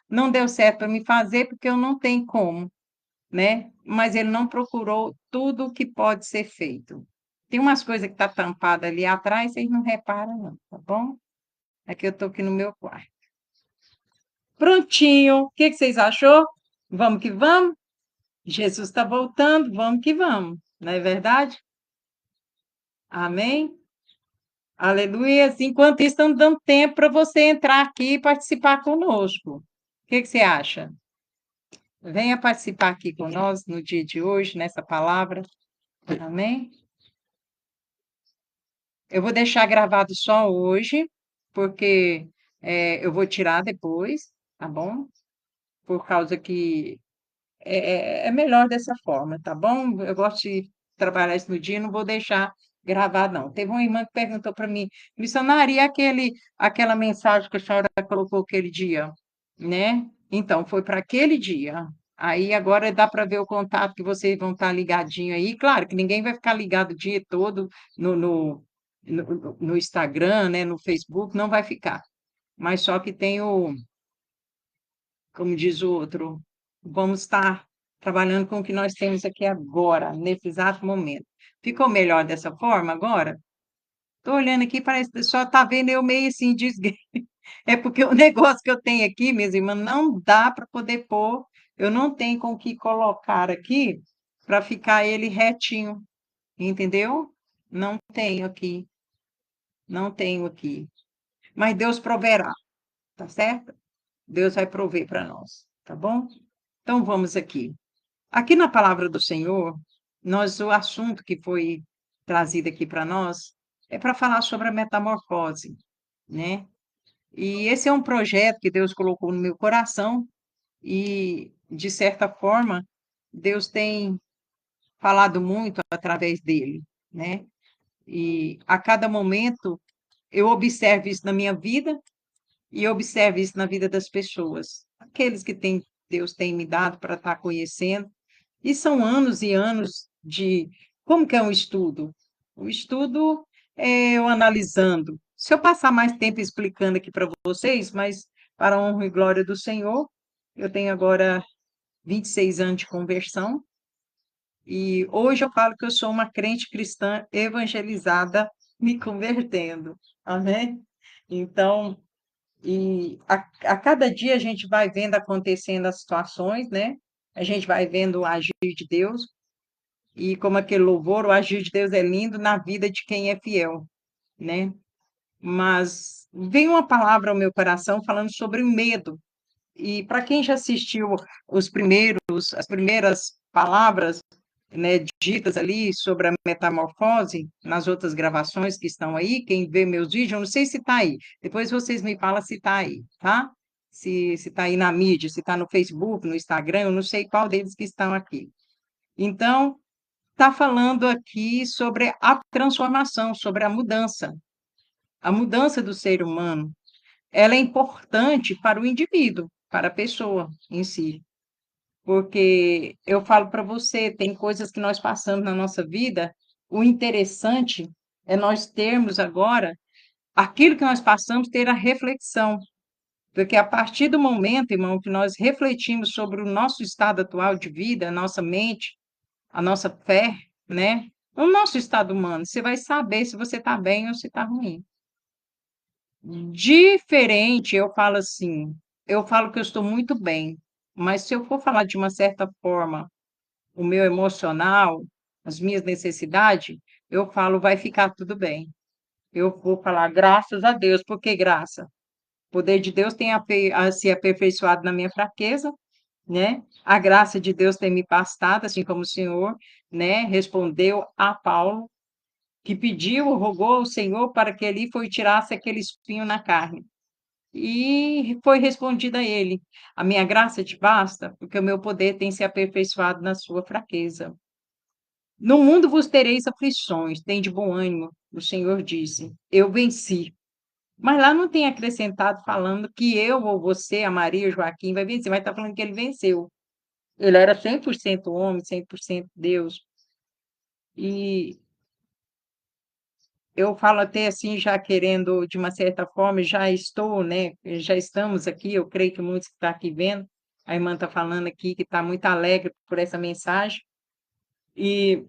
não deu certo para me fazer, porque eu não tenho como, né? Mas ele não procurou tudo o que pode ser feito. Tem umas coisas que tá tampada ali atrás, vocês não reparam não, tá bom? É que eu tô aqui no meu quarto. Prontinho. O que que vocês achou? Vamos que vamos? Jesus está voltando, vamos que vamos. Não é verdade? Amém? Aleluia. Enquanto isso, estamos dando tempo para você entrar aqui e participar conosco. O que que você acha? Venha participar aqui com nós no dia de hoje, nessa palavra. Amém? Eu vou deixar gravado só hoje, porque eu vou tirar depois, tá bom? Por causa que é melhor dessa forma, tá bom? Eu gosto de trabalhar isso no dia, não vou deixar gravado, não. Teve uma irmã que perguntou para mim, missionária, e aquela mensagem que a senhora colocou aquele dia, né? Então, foi para aquele dia. Aí agora dá para ver o contato que vocês vão estar ligadinho aí. Claro que ninguém vai ficar ligado o dia todo no Instagram, né? No Facebook, não vai ficar. Mas só que tem como diz o outro, vamos estar trabalhando com o que nós temos aqui agora, nesse exato momento. Ficou melhor dessa forma agora? Estou olhando aqui, parece que só está vendo eu meio assim, é porque o negócio que eu tenho aqui, minhas irmãs, não dá para poder pôr, eu não tenho com o que colocar aqui para ficar ele retinho, entendeu? Não tenho aqui, não tenho aqui. Mas Deus proverá, tá certo? Deus vai prover para nós, tá bom? Então vamos aqui. Aqui na palavra do Senhor, o assunto que foi trazido aqui para nós é para falar sobre a metamorfose, né? E esse é um projeto que Deus colocou no meu coração e, de certa forma, Deus tem falado muito através dele, né? E a cada momento eu observo isso na minha vida e observo isso na vida das pessoas, aqueles que Deus tem me dado para estar conhecendo. E são anos e anos de. Como que é um estudo? O estudo é eu analisando. Se eu passar mais tempo explicando aqui para vocês, mas para a honra e glória do Senhor, eu tenho agora 26 anos de conversão, e hoje eu falo que eu sou uma crente cristã evangelizada me convertendo. Amém? Então, a cada dia a gente vai vendo acontecendo as situações, né? A gente vai vendo o agir de Deus, e como aquele louvor, o agir de Deus é lindo na vida de quem é fiel, né? Mas vem uma palavra ao meu coração falando sobre o medo. E para quem já assistiu as primeiras palavras, né, ditas ali sobre a metamorfose, nas outras gravações que estão aí, quem vê meus vídeos, eu não sei se está aí. Depois vocês me falam se está aí, tá? Se está aí na mídia, se está no Facebook, no Instagram, eu não sei qual deles que estão aqui. Então, está falando aqui sobre a transformação, sobre a mudança do ser humano. Ela é importante para o indivíduo, para a pessoa em si, porque eu falo para você, tem coisas que nós passamos na nossa vida, o interessante é nós termos agora aquilo que nós passamos, ter a reflexão, porque a partir do momento, irmão, que nós refletimos sobre o nosso estado atual de vida, a nossa mente, a nossa fé, né? O nosso estado humano, você vai saber se você está bem ou se está ruim. Diferente, eu falo assim, eu falo que eu estou muito bem, mas se eu for falar de uma certa forma, o meu emocional, as minhas necessidades, eu falo, vai ficar tudo bem. Eu vou falar, graças a Deus, porque graça. O poder de Deus tem se aperfeiçoado na minha fraqueza, né? A graça de Deus tem me bastado, assim como o Senhor, né, respondeu a Paulo, que pediu, rogou ao Senhor para que ele foi tirasse aquele espinho na carne. E foi respondido a ele: a minha graça te basta, porque o meu poder tem se aperfeiçoado na sua fraqueza. No mundo vos tereis aflições, tem de bom ânimo, o Senhor disse, eu venci. Mas lá não tem acrescentado falando que eu ou você, a Maria, o Joaquim, vai vencer, mas está falando que ele venceu. Ele era 100% homem, 100% Deus. E eu falo até assim, já querendo, de uma certa forma, já estou, né? Já estamos aqui, eu creio que muitos que estão aqui vendo, a irmã está falando aqui que está muito alegre por essa mensagem, e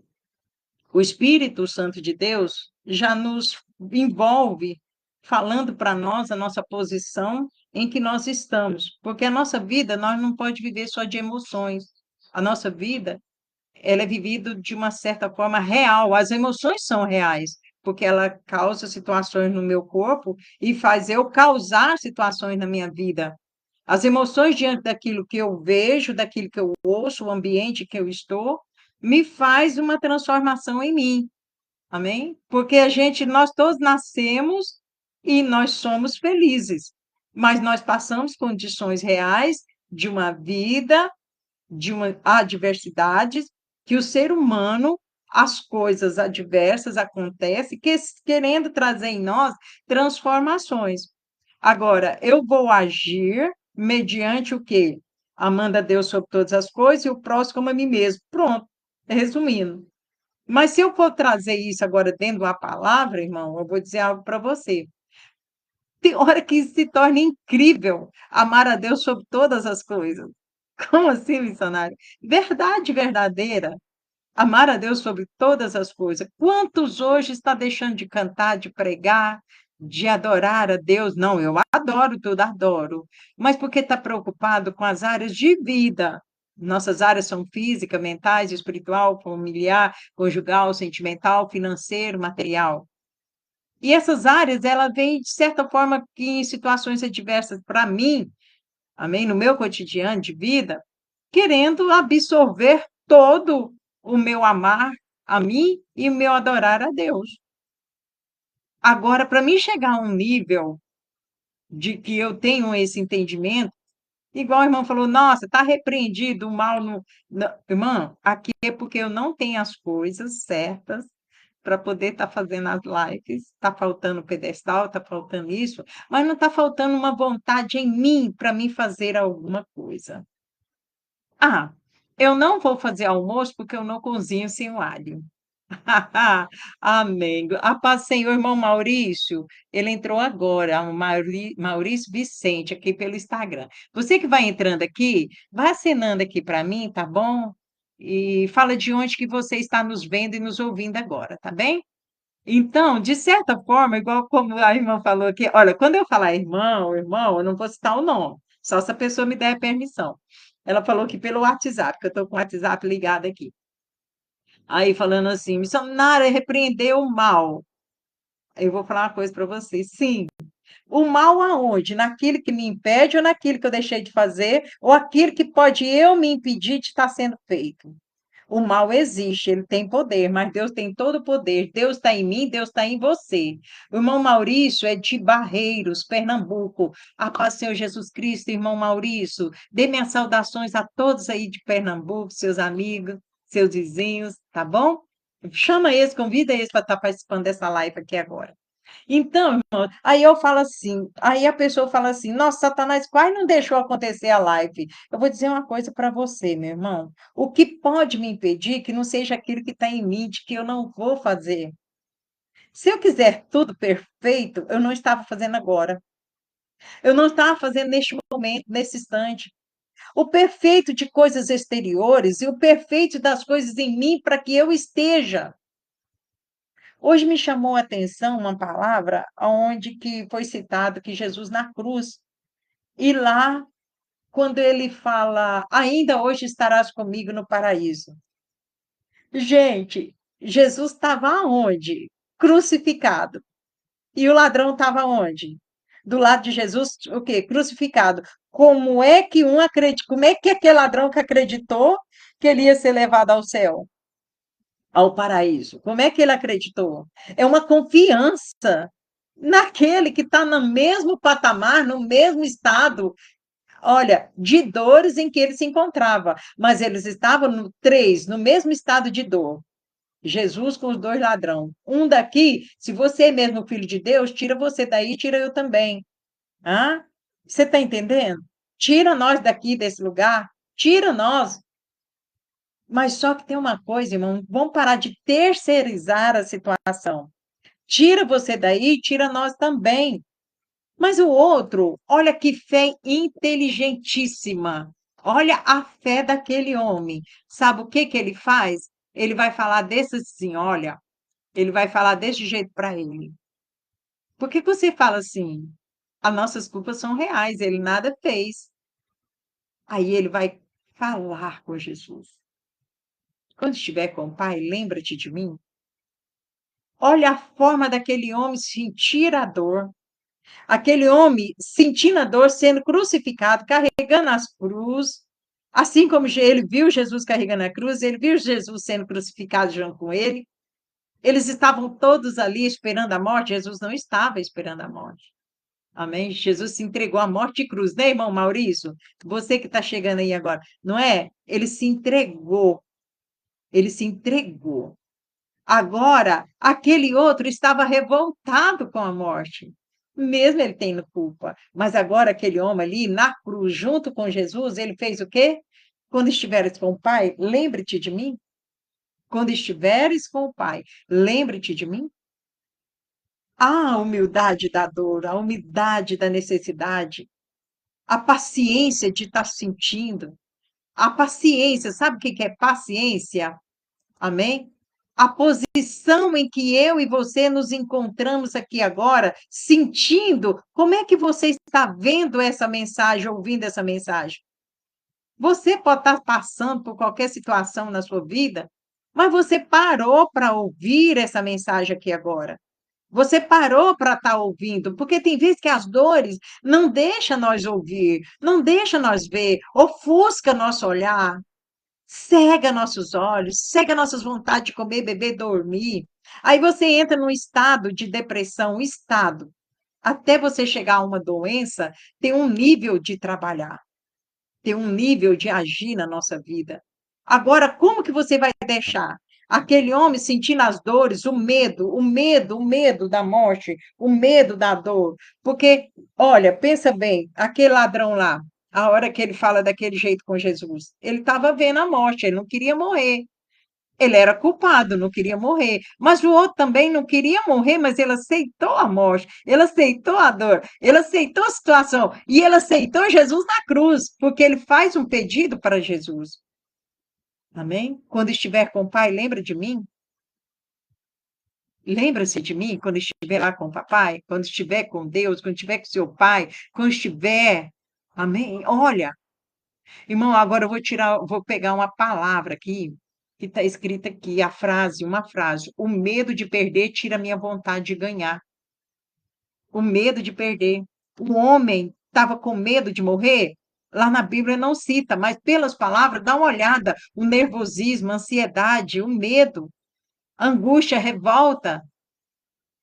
o Espírito Santo de Deus já nos envolve, falando para nós a nossa posição em que nós estamos, porque a nossa vida, nós não pode viver só de emoções, a nossa vida ela é vivida de uma certa forma real. As emoções são reais, porque ela causa situações no meu corpo e faz eu causar situações na minha vida. As emoções diante daquilo que eu vejo, daquilo que eu ouço, o ambiente que eu estou, me faz uma transformação em mim. Amém? Porque nós todos nascemos e nós somos felizes, mas nós passamos condições reais de uma vida de uma adversidades que o ser humano, as coisas adversas acontecem, querendo trazer em nós transformações. Agora, eu vou agir mediante o quê? Amando a Deus sobre todas as coisas e o próximo como a mim mesmo. Pronto, resumindo. Mas se eu for trazer isso agora dentro da palavra, irmão, eu vou dizer algo para você. Tem hora que se torna incrível amar a Deus sobre todas as coisas. Como assim, missionário? Verdade verdadeira. Amar a Deus sobre todas as coisas. Quantos hoje está deixando de cantar, de pregar, de adorar a Deus? Não, eu adoro tudo, adoro. Mas porque está preocupado com as áreas de vida. Nossas áreas são física, mentais, espiritual, familiar, conjugal, sentimental, financeiro, material. E essas áreas, ela vêm, de certa forma, que em situações adversas para mim, amém, no meu cotidiano de vida, querendo absorver todo o meu amar a mim e o meu adorar a Deus. Agora, para mim chegar a um nível de que eu tenho esse entendimento, igual o irmão falou, nossa, está repreendido o mal no. Irmã, aqui é porque eu não tenho as coisas certas para poder estar fazendo as lives. Está faltando pedestal, está faltando isso, mas não está faltando uma vontade em mim para mim fazer alguma coisa. Ah, eu não vou fazer almoço porque eu não cozinho sem o alho. Amém. A paz do Senhor, irmão Maurício. Ele entrou agora, o Maurício Vicente, aqui pelo Instagram. Você que vai entrando aqui, vai acenando aqui para mim, tá bom? E fala de onde que você está nos vendo e nos ouvindo agora, tá bem? Então, de certa forma, igual como a irmã falou aqui, olha, quando eu falar irmão, eu não vou citar o nome, só se a pessoa me der a permissão. Ela falou que pelo WhatsApp, que eu estou com o WhatsApp ligado aqui. Aí falando assim, missionária repreendeu o mal. Eu vou falar uma coisa para você. Sim, o mal aonde? Naquilo que me impede ou naquilo que eu deixei de fazer, ou aquilo que pode eu me impedir de estar sendo feito? O mal existe, ele tem poder, mas Deus tem todo o poder. Deus está em mim, Deus está em você. O irmão Maurício é de Barreiros, Pernambuco. A paz do Senhor Jesus Cristo, irmão Maurício. Dê minhas saudações a todos aí de Pernambuco, seus amigos, seus vizinhos, tá bom? Chama eles, convida eles para estar participando dessa live aqui agora. Então, irmão, aí eu falo assim, aí a pessoa fala assim, nossa, Satanás quase não deixou acontecer a live. Eu vou dizer uma coisa para você, meu irmão. O que pode me impedir que não seja aquilo que está em mim, de que eu não vou fazer? Se eu quiser tudo perfeito, eu não estava fazendo agora. Eu não estava fazendo neste momento, nesse instante. O perfeito de coisas exteriores e o perfeito das coisas em mim para que eu esteja. Hoje me chamou a atenção uma palavra onde que foi citado que Jesus na cruz, e lá, quando ele fala: "Ainda hoje estarás comigo no paraíso". Gente, Jesus estava aonde? Crucificado. E o ladrão estava onde? Do lado de Jesus, o quê? Crucificado. Como é que aquele ladrão que acreditou que ele ia ser levado ao céu? Ao paraíso. Como é que ele acreditou? É uma confiança naquele que está no mesmo patamar, no mesmo estado, olha, de dores em que ele se encontrava, mas eles estavam três no mesmo estado de dor. Jesus com os dois ladrões. Um daqui, se você é mesmo filho de Deus, tira você daí, tira eu também. Hã? Você está entendendo? Tira nós daqui desse lugar, tira nós. Mas só que tem uma coisa, irmão, vamos parar de terceirizar a situação. Tira você daí, tira nós também. Mas o outro, olha que fé inteligentíssima. Olha a fé daquele homem. Sabe o que que ele faz? Ele vai falar desse assim, olha, ele vai falar desse jeito para ele. Por que que você fala assim? As nossas culpas são reais, ele nada fez. Aí ele vai falar com Jesus. Quando estiver com o Pai, lembra-te de mim. Olha a forma daquele homem sentir a dor. Aquele homem sentindo a dor, sendo crucificado, carregando as cruz, assim como ele viu Jesus carregando a cruz, ele viu Jesus sendo crucificado junto com ele. Eles estavam todos ali esperando a morte, Jesus não estava esperando a morte. Amém? Jesus se entregou à morte de cruz, né, irmão Maurício? Você que está chegando aí agora, não é? Ele se entregou, ele se entregou. Agora, aquele outro estava revoltado com a morte, mesmo ele tendo culpa. Mas agora aquele homem ali na cruz, junto com Jesus, ele fez o quê? Quando estiveres com o Pai, lembre-te de mim. Quando estiveres com o Pai, lembre-te de mim. A humildade da dor, a humildade da necessidade, a paciência de estar sentindo, a paciência, sabe o que que é paciência? Amém? A posição em que eu e você nos encontramos aqui agora, sentindo, como é que você está vendo essa mensagem, ouvindo essa mensagem? Você pode estar passando por qualquer situação na sua vida, mas você parou para ouvir essa mensagem aqui agora. Você parou para estar ouvindo, porque tem vezes que as dores não deixam nós ouvir, não deixam nós ver, ofusca nosso olhar, cega nossos olhos, cega nossas vontades de comer, beber, dormir. Aí você entra num estado de depressão, um estado. Até você chegar a uma doença, tem um nível de trabalhar, tem um nível de agir na nossa vida. Agora, como que você vai deixar aquele homem sentindo as dores, o medo da morte, o medo da dor? Porque, olha, pensa bem, aquele ladrão lá, a hora que ele fala daquele jeito com Jesus, ele estava vendo a morte, ele não queria morrer. Ele era culpado, não queria morrer. Mas o outro também não queria morrer, mas ele aceitou a morte, ele aceitou a dor, ele aceitou a situação e ele aceitou Jesus na cruz, porque ele faz um pedido para Jesus. Amém? Quando estiver com o Pai, lembra de mim? Lembra-se de mim quando estiver lá com o papai, quando estiver com Deus, quando estiver com seu pai, quando estiver. Amém? Olha, irmão, agora eu vou tirar, vou pegar uma palavra aqui que está escrita aqui, a frase, uma frase. O medo de perder tira a minha vontade de ganhar. O medo de perder. O homem estava com medo de morrer. Lá na Bíblia não cita, mas pelas palavras, dá uma olhada. O nervosismo, a ansiedade, o medo, a angústia, a revolta.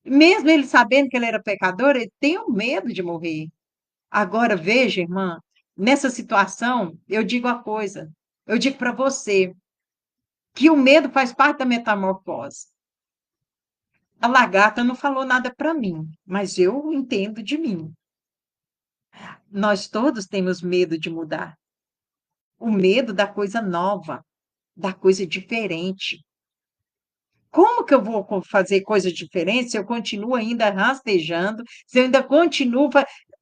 Mesmo ele sabendo que ele era pecador, ele tem o medo de morrer. Agora, veja, irmã, nessa situação, eu digo a coisa. Eu digo para você que o medo faz parte da metamorfose. A lagarta não falou nada para mim, mas eu entendo de mim. Nós todos temos medo de mudar. O medo da coisa nova, da coisa diferente. Como que eu vou fazer coisas diferentes se eu continuo ainda rastejando, se eu ainda continuo.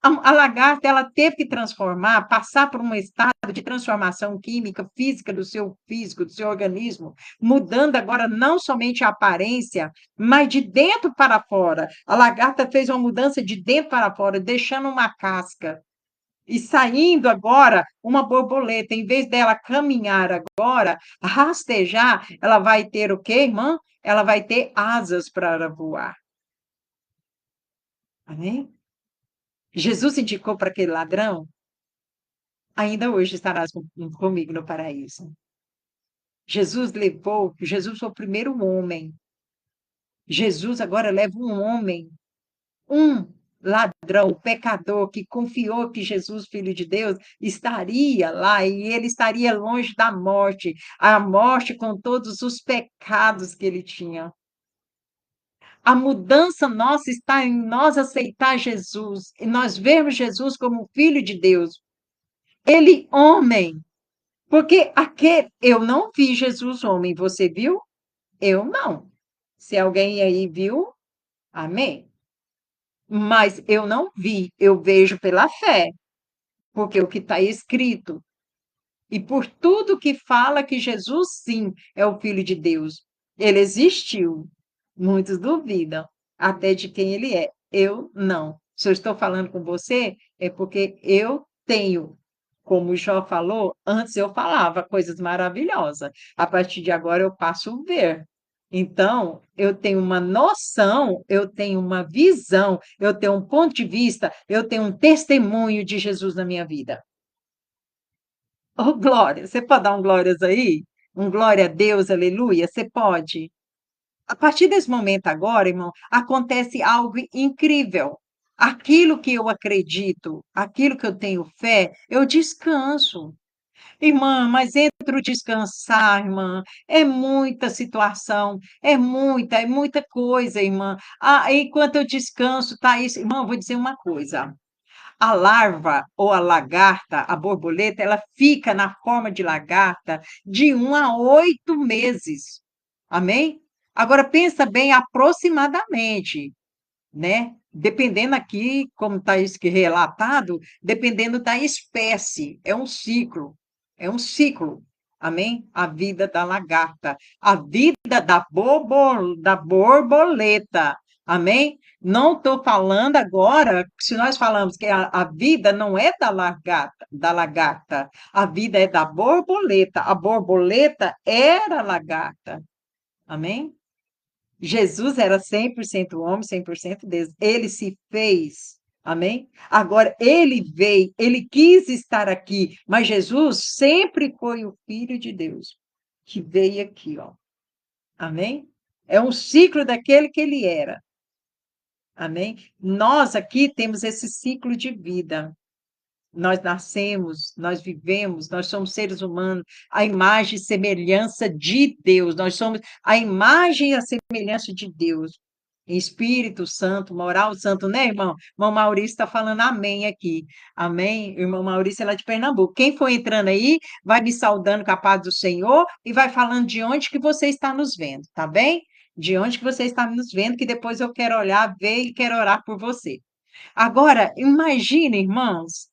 A lagarta, ela teve que transformar, passar por um estado de transformação química, física do seu físico, do seu organismo, mudando agora não somente a aparência, mas de dentro para fora. A lagarta fez uma mudança de dentro para fora, deixando uma casca. E saindo agora uma borboleta, em vez dela caminhar agora, rastejar, ela vai ter o quê, irmã? Ela vai ter asas para voar. Amém? Jesus indicou para aquele ladrão, ainda hoje estarás comigo no paraíso. Jesus foi o primeiro homem. Jesus agora leva um homem, um ladrão, pecador, que confiou que Jesus, filho de Deus, estaria lá e ele estaria longe da morte, a morte com todos os pecados que ele tinha. A mudança nossa está em nós aceitar Jesus, e nós vermos Jesus como filho de Deus. Ele homem, porque aquele, eu não vi Jesus homem, você viu? Eu não. Se alguém aí viu, Amém? Mas eu não vi, eu vejo pela fé, porque o que está escrito. E por tudo que fala que Jesus, sim, é o Filho de Deus. Ele existiu. Muitos duvidam até de quem ele é. Eu não. Se eu estou falando com você, é porque eu tenho. Como o Jó falou, antes eu falava coisas maravilhosas. A partir de agora eu passo a ver. Então, eu tenho uma noção, eu tenho uma visão, eu tenho um ponto de vista, eu tenho um testemunho de Jesus na minha vida. Oh, glória! Você pode dar um glórias aí? Um glória a Deus, aleluia? Você pode? A partir desse momento agora, irmão, acontece algo incrível. Aquilo que eu acredito, aquilo que eu tenho fé, eu descanso. Irmã, mas entre o descansar, irmã, é muita situação, é muita coisa, irmã. Ah, enquanto eu descanso, tá isso. Irmão, eu vou dizer uma coisa. A larva ou a lagarta, a borboleta, ela fica na forma de lagarta de 1 a 8 meses. Amém? Agora pensa bem aproximadamente, né? Dependendo aqui, como está isso que relatado, dependendo da espécie, é um ciclo, amém? A vida da lagarta, a vida da borboleta, amém? Não estou falando agora, se nós falamos que a vida não é da lagarta, a vida é da borboleta, a borboleta era lagarta, amém? Jesus era 100% homem, 100% Deus. Ele se fez. Amém? Agora, ele veio, ele quis estar aqui, mas Jesus sempre foi o Filho de Deus que veio aqui, ó. Amém? É um ciclo daquele que ele era. Amém? Nós aqui temos esse ciclo de vida. Nós nascemos, nós vivemos, nós somos seres humanos, a imagem e semelhança de Deus, nós somos a imagem e a semelhança de Deus. Espírito Santo, moral santo, né, irmão? Irmão Maurício está falando amém aqui. Amém? Irmão Maurício é lá de Pernambuco. Quem for entrando aí, vai me saudando com a paz do Senhor e vai falando de onde que você está nos vendo, tá bem? De onde que você está nos vendo, que depois eu quero olhar, ver e quero orar por você. Agora, imagine, irmãos,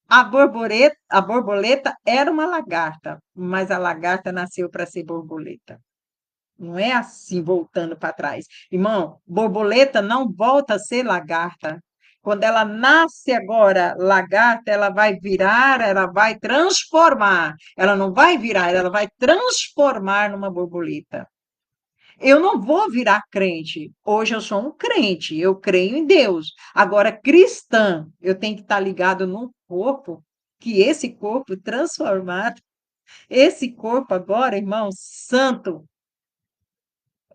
a borboleta era uma lagarta, mas a lagarta nasceu para ser borboleta. Não é assim, voltando para trás. Irmão, borboleta não volta a ser lagarta. Quando ela nasce agora lagarta, ela vai virar, ela vai transformar. Ela não vai virar, ela vai transformar numa borboleta. Eu não vou virar crente. Hoje eu sou um crente, eu creio em Deus. Agora, cristã, eu tenho que estar ligado num corpo, que esse corpo transformado, esse corpo agora, irmão, santo.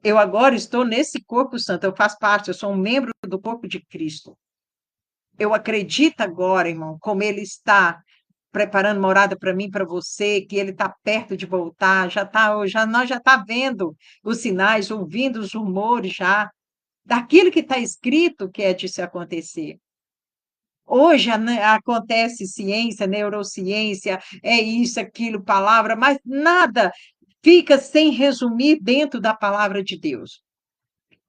Eu agora estou nesse corpo santo, eu faço parte, eu sou um membro do corpo de Cristo. Eu acredito agora, irmão, como ele está preparando morada para mim, para você, que ele está perto de voltar, nós já está vendo os sinais, ouvindo os rumores já daquilo que está escrito que é de se acontecer. Hoje acontece ciência, neurociência, é isso, aquilo, palavra, mas nada fica sem resumir dentro da palavra de Deus.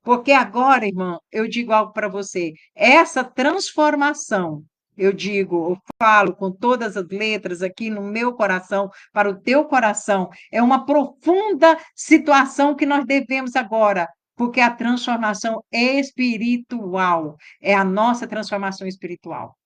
Porque agora, irmão, eu digo algo para você, essa transformação, eu digo, eu falo com todas as letras aqui no meu coração, para o teu coração, é uma profunda situação que nós devemos agora, porque a transformação espiritual, é a nossa transformação espiritual.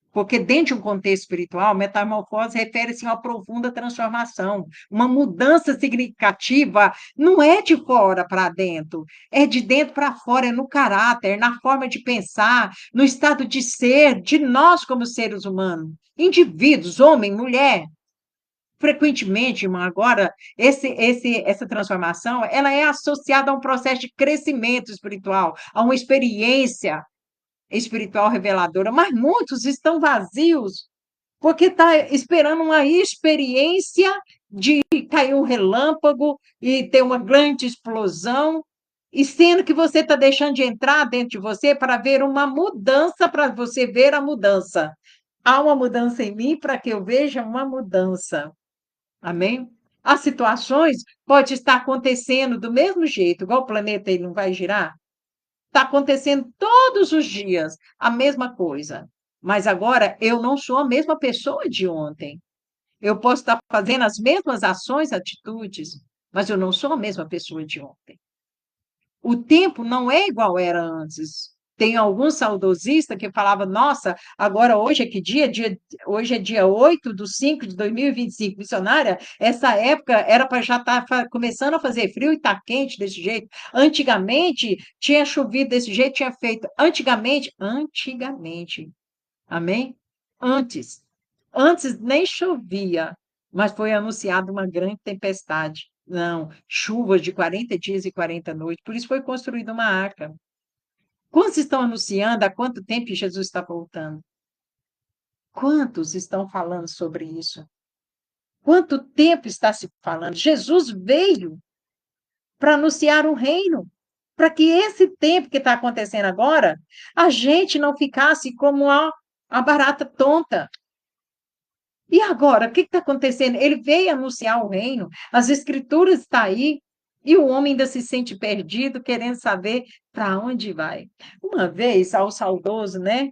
Porque dentro de um contexto espiritual, metamorfose refere-se a uma profunda transformação, uma mudança significativa, não é de fora para dentro, é de dentro para fora, é no caráter, na forma de pensar, no estado de ser de nós como seres humanos, indivíduos, homem, mulher. Frequentemente, irmã, agora, essa transformação, ela é associada a um processo de crescimento espiritual, a uma experiência espiritual reveladora, mas muitos estão vazios porque está esperando uma experiência de cair um relâmpago e ter uma grande explosão, e sendo que você está deixando de entrar dentro de você para ver uma mudança, para você ver a mudança. Há uma mudança em mim para que eu veja uma mudança. Amém? As situações pode estar acontecendo do mesmo jeito, igual o planeta ele não vai girar, Está acontecendo todos os dias a mesma coisa, mas agora eu não sou a mesma pessoa de ontem. Eu posso estar fazendo as mesmas ações, atitudes, mas eu não sou a mesma pessoa de ontem. O tempo não é igual era antes. Tem algum saudosista que falava: "Nossa, agora hoje é que dia? Hoje é dia 8/5 de 2025, missionária, essa época era para já estar começando a fazer frio e está quente desse jeito. Antigamente tinha chovido desse jeito, tinha feito. Antigamente, amém? Antes. Antes nem chovia, mas foi anunciada uma grande tempestade. Não, chuvas de 40 dias e 40 noites, por isso foi construída uma arca. Quantos estão anunciando há quanto tempo Jesus está voltando? Quantos estão falando sobre isso? Quanto tempo está se falando? Jesus veio para anunciar o reino, para que esse tempo que está acontecendo agora, a gente não ficasse como a barata tonta. E agora, o que está acontecendo? Ele veio anunciar o reino, as escrituras estão aí, e o homem ainda se sente perdido, querendo saber para onde vai. Uma vez, ao saudoso, né,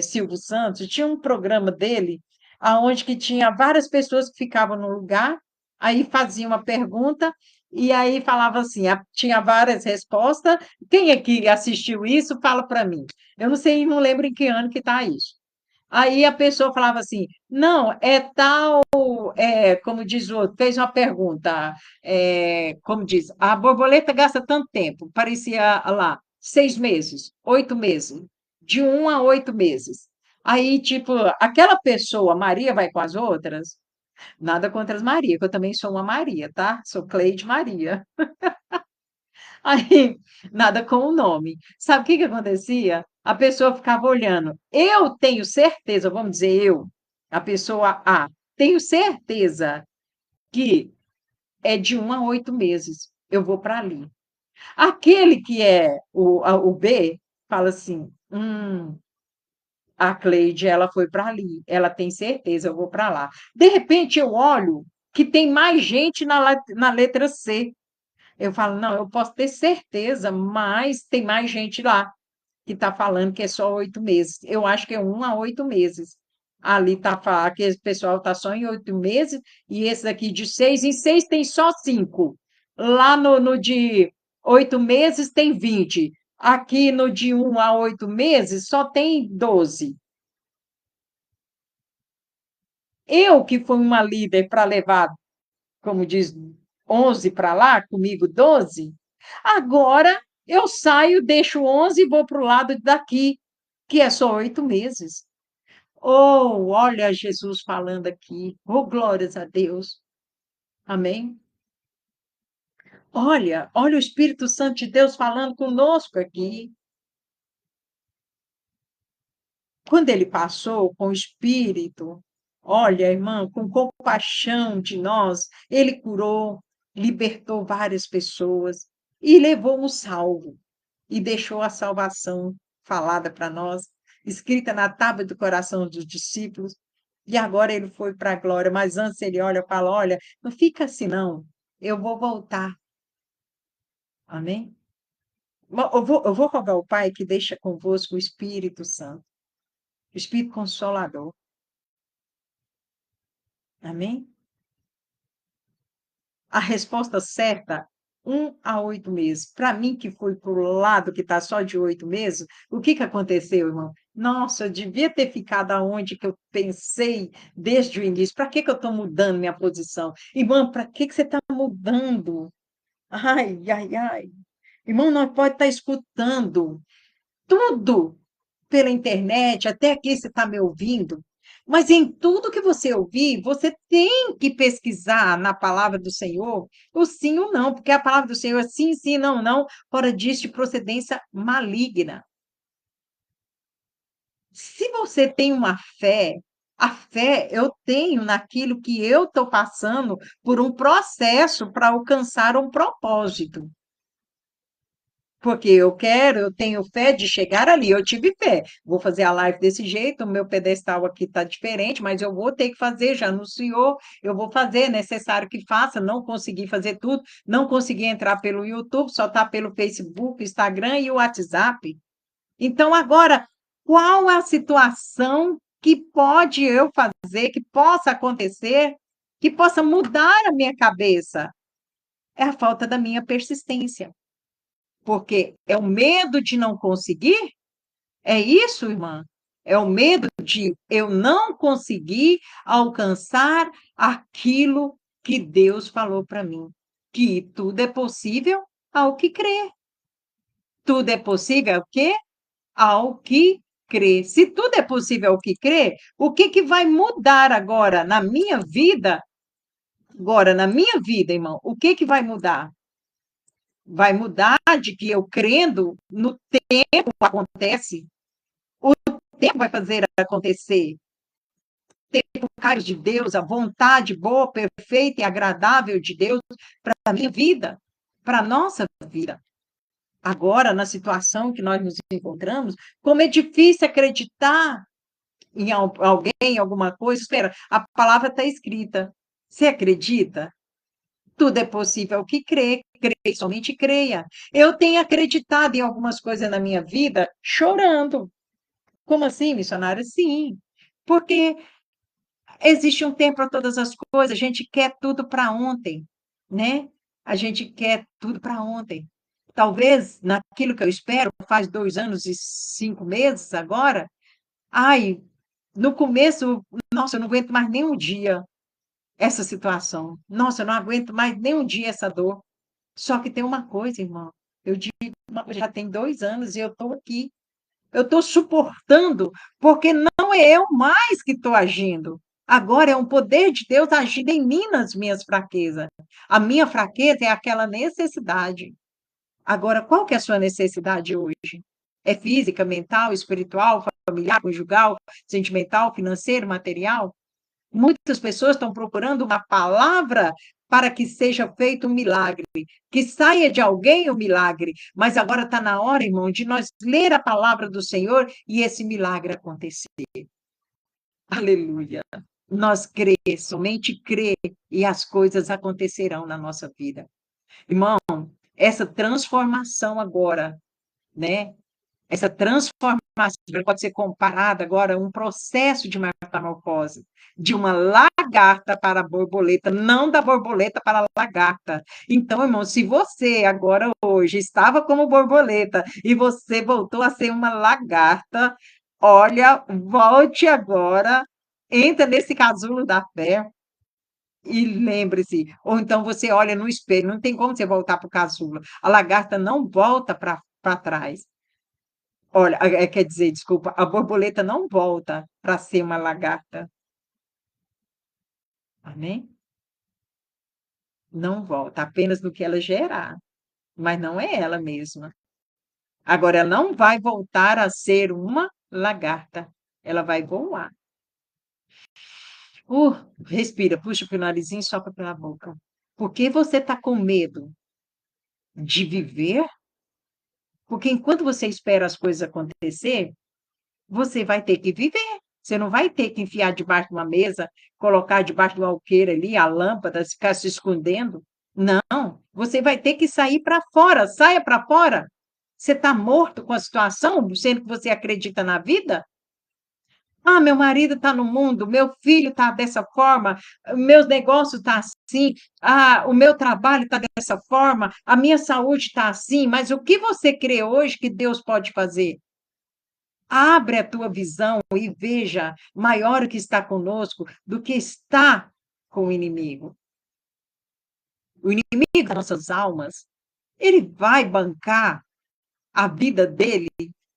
Silvio Santos, tinha um programa dele, aonde que tinha várias pessoas que ficavam no lugar, aí fazia uma pergunta, e aí falava assim, tinha várias respostas, quem aqui assistiu isso, fala para mim. Eu não sei, não lembro em que ano que está isso. Aí a pessoa falava assim: não, é tal, como diz o outro, fez uma pergunta, como diz, a borboleta gasta tanto tempo, parecia lá, 6 meses, 8 meses, de 1 a 8 meses. Aí, tipo, aquela pessoa, Maria, vai com as outras? Nada contra as Maria, que eu também sou uma Maria, tá? Sou Cleide Maria. Aí, nada com o nome. Sabe o que que acontecia? A pessoa ficava olhando. Eu tenho certeza, vamos dizer eu, a pessoa A, tenho certeza que é de 1 a 8 meses. Eu vou para ali. Aquele que é o B, fala assim: a Cleide, ela foi para ali. Ela tem certeza, eu vou para lá. De repente, eu olho que tem mais gente na letra C. Eu falo, não, eu posso ter certeza, mas tem mais gente lá que está falando que é só 8 meses. Eu acho que é 1 a 8 meses. Ali está falando que esse pessoal está só em 8 meses, e esse aqui de 6 em 6 tem só 5. Lá no de 8 meses tem 20. Aqui no de 1 a 8 meses só tem 12. Eu que fui uma líder para levar, como diz, 11 para lá, comigo 12. Agora eu saio, deixo 11 e vou para o lado daqui, que é só 8 meses. Oh, olha Jesus falando aqui. Oh, glórias a Deus. Amém? Olha o Espírito Santo de Deus falando conosco aqui. Quando ele passou com o Espírito, olha, irmã, com compaixão de nós, ele curou, libertou várias pessoas e levou um salvo e deixou a salvação falada para nós, escrita na tábua do coração dos discípulos. E agora ele foi para a glória, mas antes ele olha e fala: olha, não fica assim, não, eu vou voltar. Amém? Eu vou rogar ao Pai que deixa convosco o Espírito Santo, o Espírito Consolador. Amém? A resposta certa, 1 a 8 meses. Para mim, que fui para o lado que está só de 8 meses, o que que aconteceu, irmão? Nossa, eu devia ter ficado aonde que eu pensei desde o início. Para que que eu estou mudando minha posição? Irmão, para que que você está mudando? Ai, ai, ai. Irmão, nós pode estar escutando tudo pela internet, até aqui você está me ouvindo, mas em tudo que você ouvir, você tem que pesquisar na palavra do Senhor o sim ou não, porque a palavra do Senhor é sim, sim, não, não, fora disso de procedência maligna. Se você tem uma fé, a fé eu tenho naquilo que eu estou passando por um processo para alcançar um propósito. Porque eu tenho fé de chegar ali, eu tive fé. Vou fazer a live desse jeito, o meu pedestal aqui está diferente, mas eu vou ter que fazer, já anunciou, eu vou fazer, é necessário que faça, não consegui fazer tudo, não consegui entrar pelo YouTube, só está pelo Facebook, Instagram e o WhatsApp. Então, agora, qual a situação que pode eu fazer, que possa acontecer, que possa mudar a minha cabeça? É a falta da minha persistência. Porque é o medo de não conseguir? É isso, irmã? É o medo de eu não conseguir alcançar aquilo que Deus falou para mim, que tudo é possível ao que crê. Tudo é possível ao quê? Ao que crê. Se tudo é possível ao que crê, o que que vai mudar agora na minha vida? Agora, na minha vida, irmão, o que que vai mudar? Vai mudar de que eu crendo no tempo acontece, o tempo vai fazer acontecer. Tempo caro de Deus, a vontade boa, perfeita e agradável de Deus para a minha vida, para a nossa vida. Agora, na situação que nós nos encontramos, como é difícil acreditar em alguém, em alguma coisa. Espera, a palavra está escrita. Você acredita? Tudo é possível ao que crê, crê, somente creia. Eu tenho acreditado em algumas coisas na minha vida chorando. Como assim, missionária? Sim, porque existe um tempo para todas as coisas, a gente quer tudo para ontem, né? A gente quer tudo para ontem. Talvez naquilo que eu espero, faz 2 anos e 5 meses agora, ai, no começo, nossa, eu não aguento mais nem um dia essa situação. Nossa, eu não aguento mais nem um dia essa dor. Só que tem uma coisa, irmão. Eu digo, já tem 2 anos e eu estou aqui. Eu estou suportando, porque não é eu mais que estou agindo. Agora é um poder de Deus agindo em mim nas minhas fraquezas. A minha fraqueza é aquela necessidade. Agora, qual que é a sua necessidade hoje? É física, mental, espiritual, familiar, conjugal, sentimental, financeiro, material? Muitas pessoas estão procurando uma palavra para que seja feito um milagre, que saia de alguém o milagre, mas agora está na hora, irmão, de nós ler a palavra do Senhor e esse milagre acontecer. Aleluia. Nós crê, somente crê, e as coisas acontecerão na nossa vida. Irmão, essa transformação agora, né? Essa transformação pode ser comparada agora a um processo de metamorfose, de uma lagarta para a borboleta, não da borboleta para a lagarta. Então, irmão, se você agora, hoje, estava como borboleta e você voltou a ser uma lagarta, olha, volte agora, entra nesse casulo da fé e lembre-se. Ou então você olha no espelho, não tem como você voltar para o casulo. A lagarta não volta para trás. Olha, quer dizer, desculpa, a borboleta não volta para ser uma lagarta. Amém? Não volta, apenas no que ela gerar, mas não é ela mesma. Agora, ela não vai voltar a ser uma lagarta, ela vai voar. Respira, puxa pelo narizinho e sopra pela boca. Por que você está com medo de viver? Porque enquanto você espera as coisas acontecer, você vai ter que viver. Você não vai ter que enfiar debaixo de uma mesa, colocar debaixo do alqueire ali, a lâmpada, ficar se escondendo. Não, você vai ter que sair para fora. Saia para fora. Você está morto com a situação, sendo que você acredita na vida? Ah, meu marido está no mundo, meu filho está dessa forma, meus negócios estão assim, o meu trabalho está dessa forma, a minha saúde está assim, mas o que você crê hoje que Deus pode fazer? Abre a tua visão e veja maior o que está conosco do que está com o inimigo. O inimigo das nossas almas, ele vai bancar a vida dele,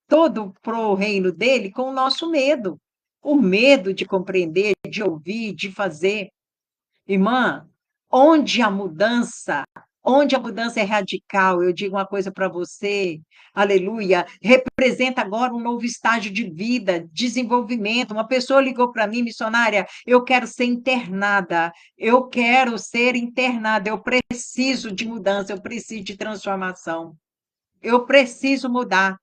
todo pro reino dele, com o nosso medo. O medo de compreender, de ouvir, de fazer. Irmã, onde a mudança, onde a mudança é radical, eu digo uma coisa para você, aleluia, representa agora um novo estágio de vida, desenvolvimento. Uma pessoa ligou para mim, missionária, eu quero ser internada, eu quero ser internada, eu preciso de mudança, eu preciso de transformação. Eu preciso mudar.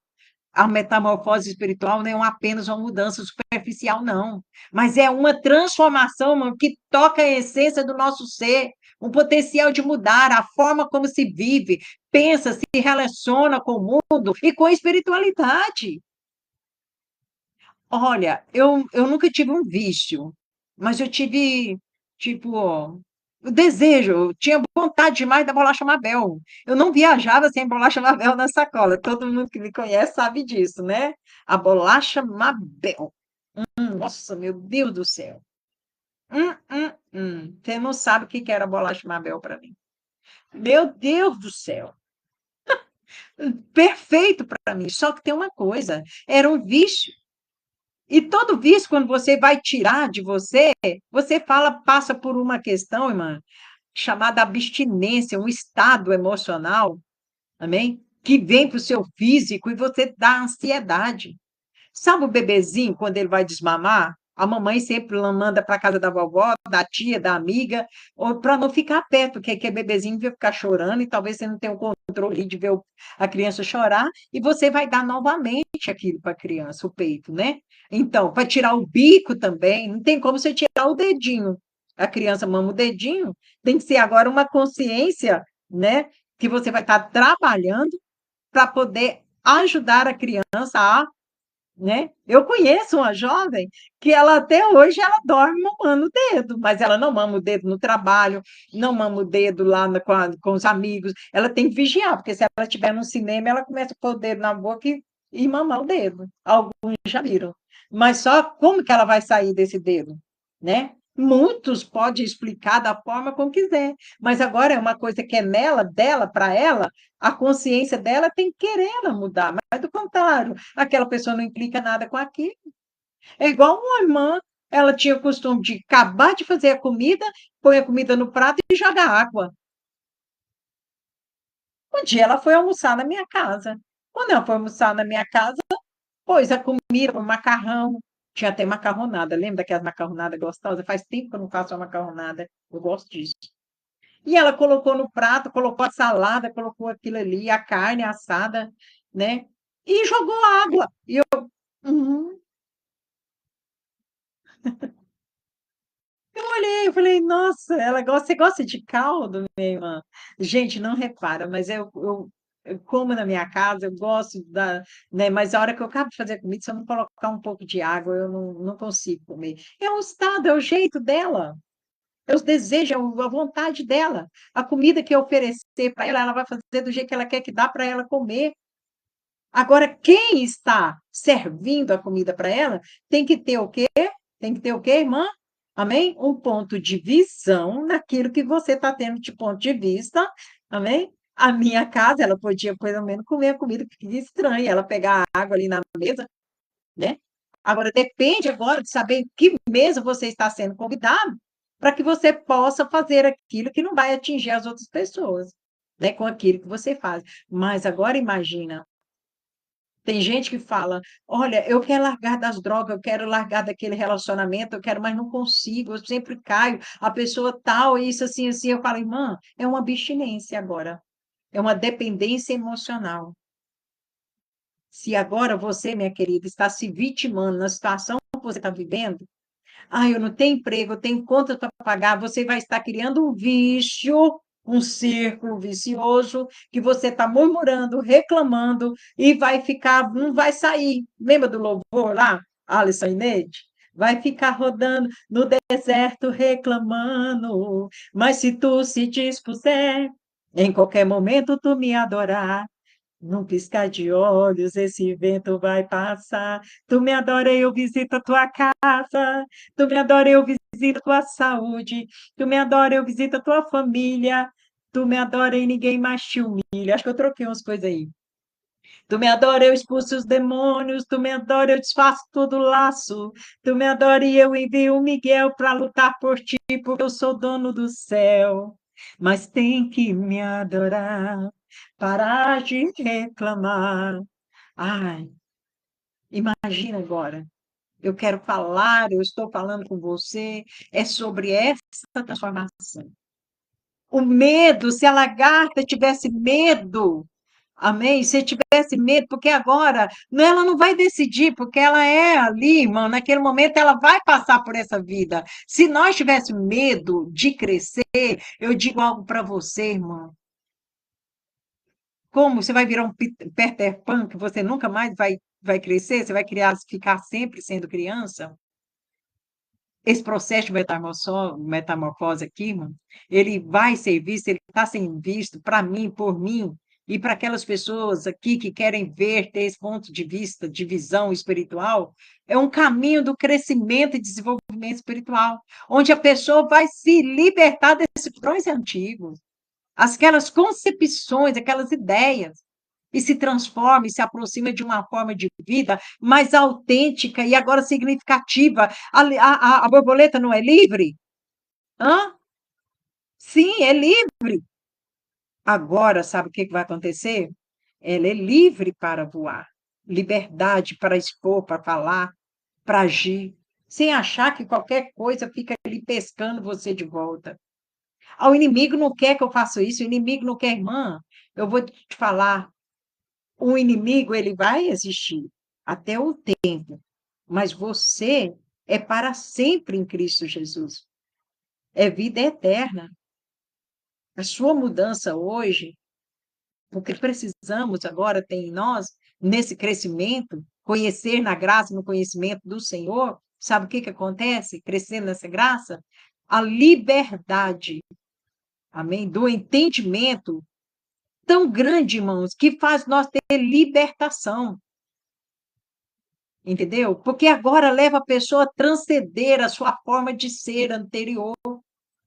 A metamorfose espiritual não é apenas uma mudança superficial, não, mas é uma transformação, mano, que toca a essência do nosso ser, um potencial de mudar a forma como se vive, pensa, se relaciona com o mundo e com a espiritualidade. Olha, eu nunca tive um vício, mas eu tive, tipo, o desejo, eu tinha vontade demais da bolacha Mabel. Eu não viajava sem bolacha Mabel na sacola. Todo mundo que me conhece sabe disso, né? A bolacha Mabel. Nossa, meu Deus do céu. Você não sabe o que que era a bolacha Mabel para mim. Meu Deus do céu. Perfeito para mim. Só que tem uma coisa, era um vício. E todo vício, quando você vai tirar de você, você fala, passa por uma questão, irmã, chamada abstinência, um estado emocional, amém? Que vem para o seu físico e você dá ansiedade. Sabe o bebezinho, quando ele vai desmamar? A mamãe sempre manda para casa da vovó, da tia, da amiga, ou para não ficar perto, porque aquele bebezinho vai ficar chorando e talvez você não tenha o controle de ver a criança chorar, e você vai dar novamente aquilo para a criança, o peito, né? Então, para tirar o bico também, não tem como você tirar o dedinho. A criança mama o dedinho, tem que ser agora uma consciência, né? Que você vai estar trabalhando para poder ajudar a criança a, né? Eu conheço uma jovem que ela até hoje ela dorme mamando o dedo, mas ela não mama o dedo no trabalho, não mama o dedo lá com os amigos. Ela tem que vigiar, porque se ela estiver no cinema, ela começa a pôr o dedo na boca e mamar o dedo. Alguns já viram. Mas só como que ela vai sair desse dedo, né? Muitos podem explicar da forma como quiser, mas agora é uma coisa que é nela, dela, para ela, a consciência dela tem que querer ela mudar, mas do contrário, aquela pessoa não implica nada com aquilo. É igual uma irmã, ela tinha o costume de acabar de fazer a comida, põe a comida no prato e joga água. Um dia ela foi almoçar na minha casa. Quando ela foi almoçar na minha casa, pôs a comida, o macarrão, tinha até macarronada. Lembra daquelas macarronadas gostosas? Faz tempo que eu não faço uma macarronada. Eu gosto disso. E ela colocou no prato, colocou a salada, colocou aquilo ali, a carne assada, né? E jogou água. E eu, uhum. Eu olhei, eu falei, nossa, ela gosta, você gosta de caldo, minha irmã? Gente, não repara, mas eu como na minha casa, eu gosto da, né? Mas a hora que eu acabo de fazer a comida, se eu não colocar um pouco de água, eu não consigo comer. É o estado, é o jeito dela, é os desejos, é a vontade dela. A comida que eu oferecer para ela, ela vai fazer do jeito que ela quer que dá para ela comer. Agora, quem está servindo a comida para ela tem que ter o quê? Tem que ter o quê, irmã? Amém? Um ponto de visão naquilo que você está tendo de ponto de vista. Amém? A minha casa, ela podia pelo menos comer a comida que estranha, ela pegar a água ali na mesa, né? Agora, depende agora de saber em que mesa você está sendo convidado para que você possa fazer aquilo que não vai atingir as outras pessoas, né? Com aquilo que você faz. Mas agora imagina, tem gente que fala: "Olha, eu quero largar das drogas, eu quero largar daquele relacionamento, eu quero, mas não consigo, eu sempre caio, a pessoa tal, isso assim, assim". Eu falo: "Irmã, é uma abstinência agora, é uma dependência emocional". Se agora você, minha querida, está se vitimando na situação que você está vivendo, "ah, eu não tenho emprego, eu tenho contas para pagar", você vai estar criando um vício, um círculo vicioso, que você está murmurando, reclamando e vai ficar, não vai sair. Lembra do louvor lá, Alisson e Neide? Vai ficar rodando no deserto reclamando, mas se tu se dispuser, em qualquer momento tu me adorar. Num piscar de olhos, esse vento vai passar. Tu me adora, eu visito a tua casa. Tu me adora, eu visito a tua saúde. Tu me adora, eu visito a tua família. Tu me adora e ninguém mais te humilha. Acho que eu troquei umas coisas aí. Tu me adora, eu expulso os demônios. Tu me adora, eu desfaço todo laço. Tu me adora e eu envio o Miguel para lutar por ti, porque eu sou dono do céu. Mas tem que me adorar, parar de reclamar. Ai, imagina agora. Eu quero falar, eu estou falando com você, é sobre essa transformação. O medo, se a lagarta tivesse medo, Amém? Se tivesse medo, porque agora ela não vai decidir, porque ela é ali, irmão, naquele momento ela vai passar por essa vida. Se nós tivéssemos medo de crescer, eu digo algo para você, irmão. Como você vai virar um Peter Pan, que você nunca mais vai crescer, você vai criar, ficar sempre sendo criança? Esse processo de metamorfose aqui, irmão, ele vai ser visto, ele está sendo visto para mim, por mim, e para aquelas pessoas aqui que querem ver, ter esse ponto de vista, de visão espiritual, é um caminho do crescimento e desenvolvimento espiritual, onde a pessoa vai se libertar desses padrões antigos, aquelas concepções, aquelas ideias, e se transforma e se aproxima de uma forma de vida mais autêntica e agora significativa. A borboleta não é livre? Hã? Sim, é livre. Agora, sabe o que vai acontecer? Ela é livre para voar, liberdade para expor, para falar, para agir, sem achar que qualquer coisa fica ali pescando você de volta. O inimigo não quer que eu faça isso, o inimigo não quer, irmã. Eu vou te falar, o inimigo ele vai existir até o tempo, mas você é para sempre em Cristo Jesus. É vida eterna. A sua mudança hoje, o que precisamos agora tem em nós, nesse crescimento, conhecer na graça, no conhecimento do Senhor, sabe o que que acontece? Crescendo nessa graça, a liberdade, amém, do entendimento tão grande, irmãos, que faz nós ter libertação. Entendeu? Porque agora leva a pessoa a transcender a sua forma de ser anterior,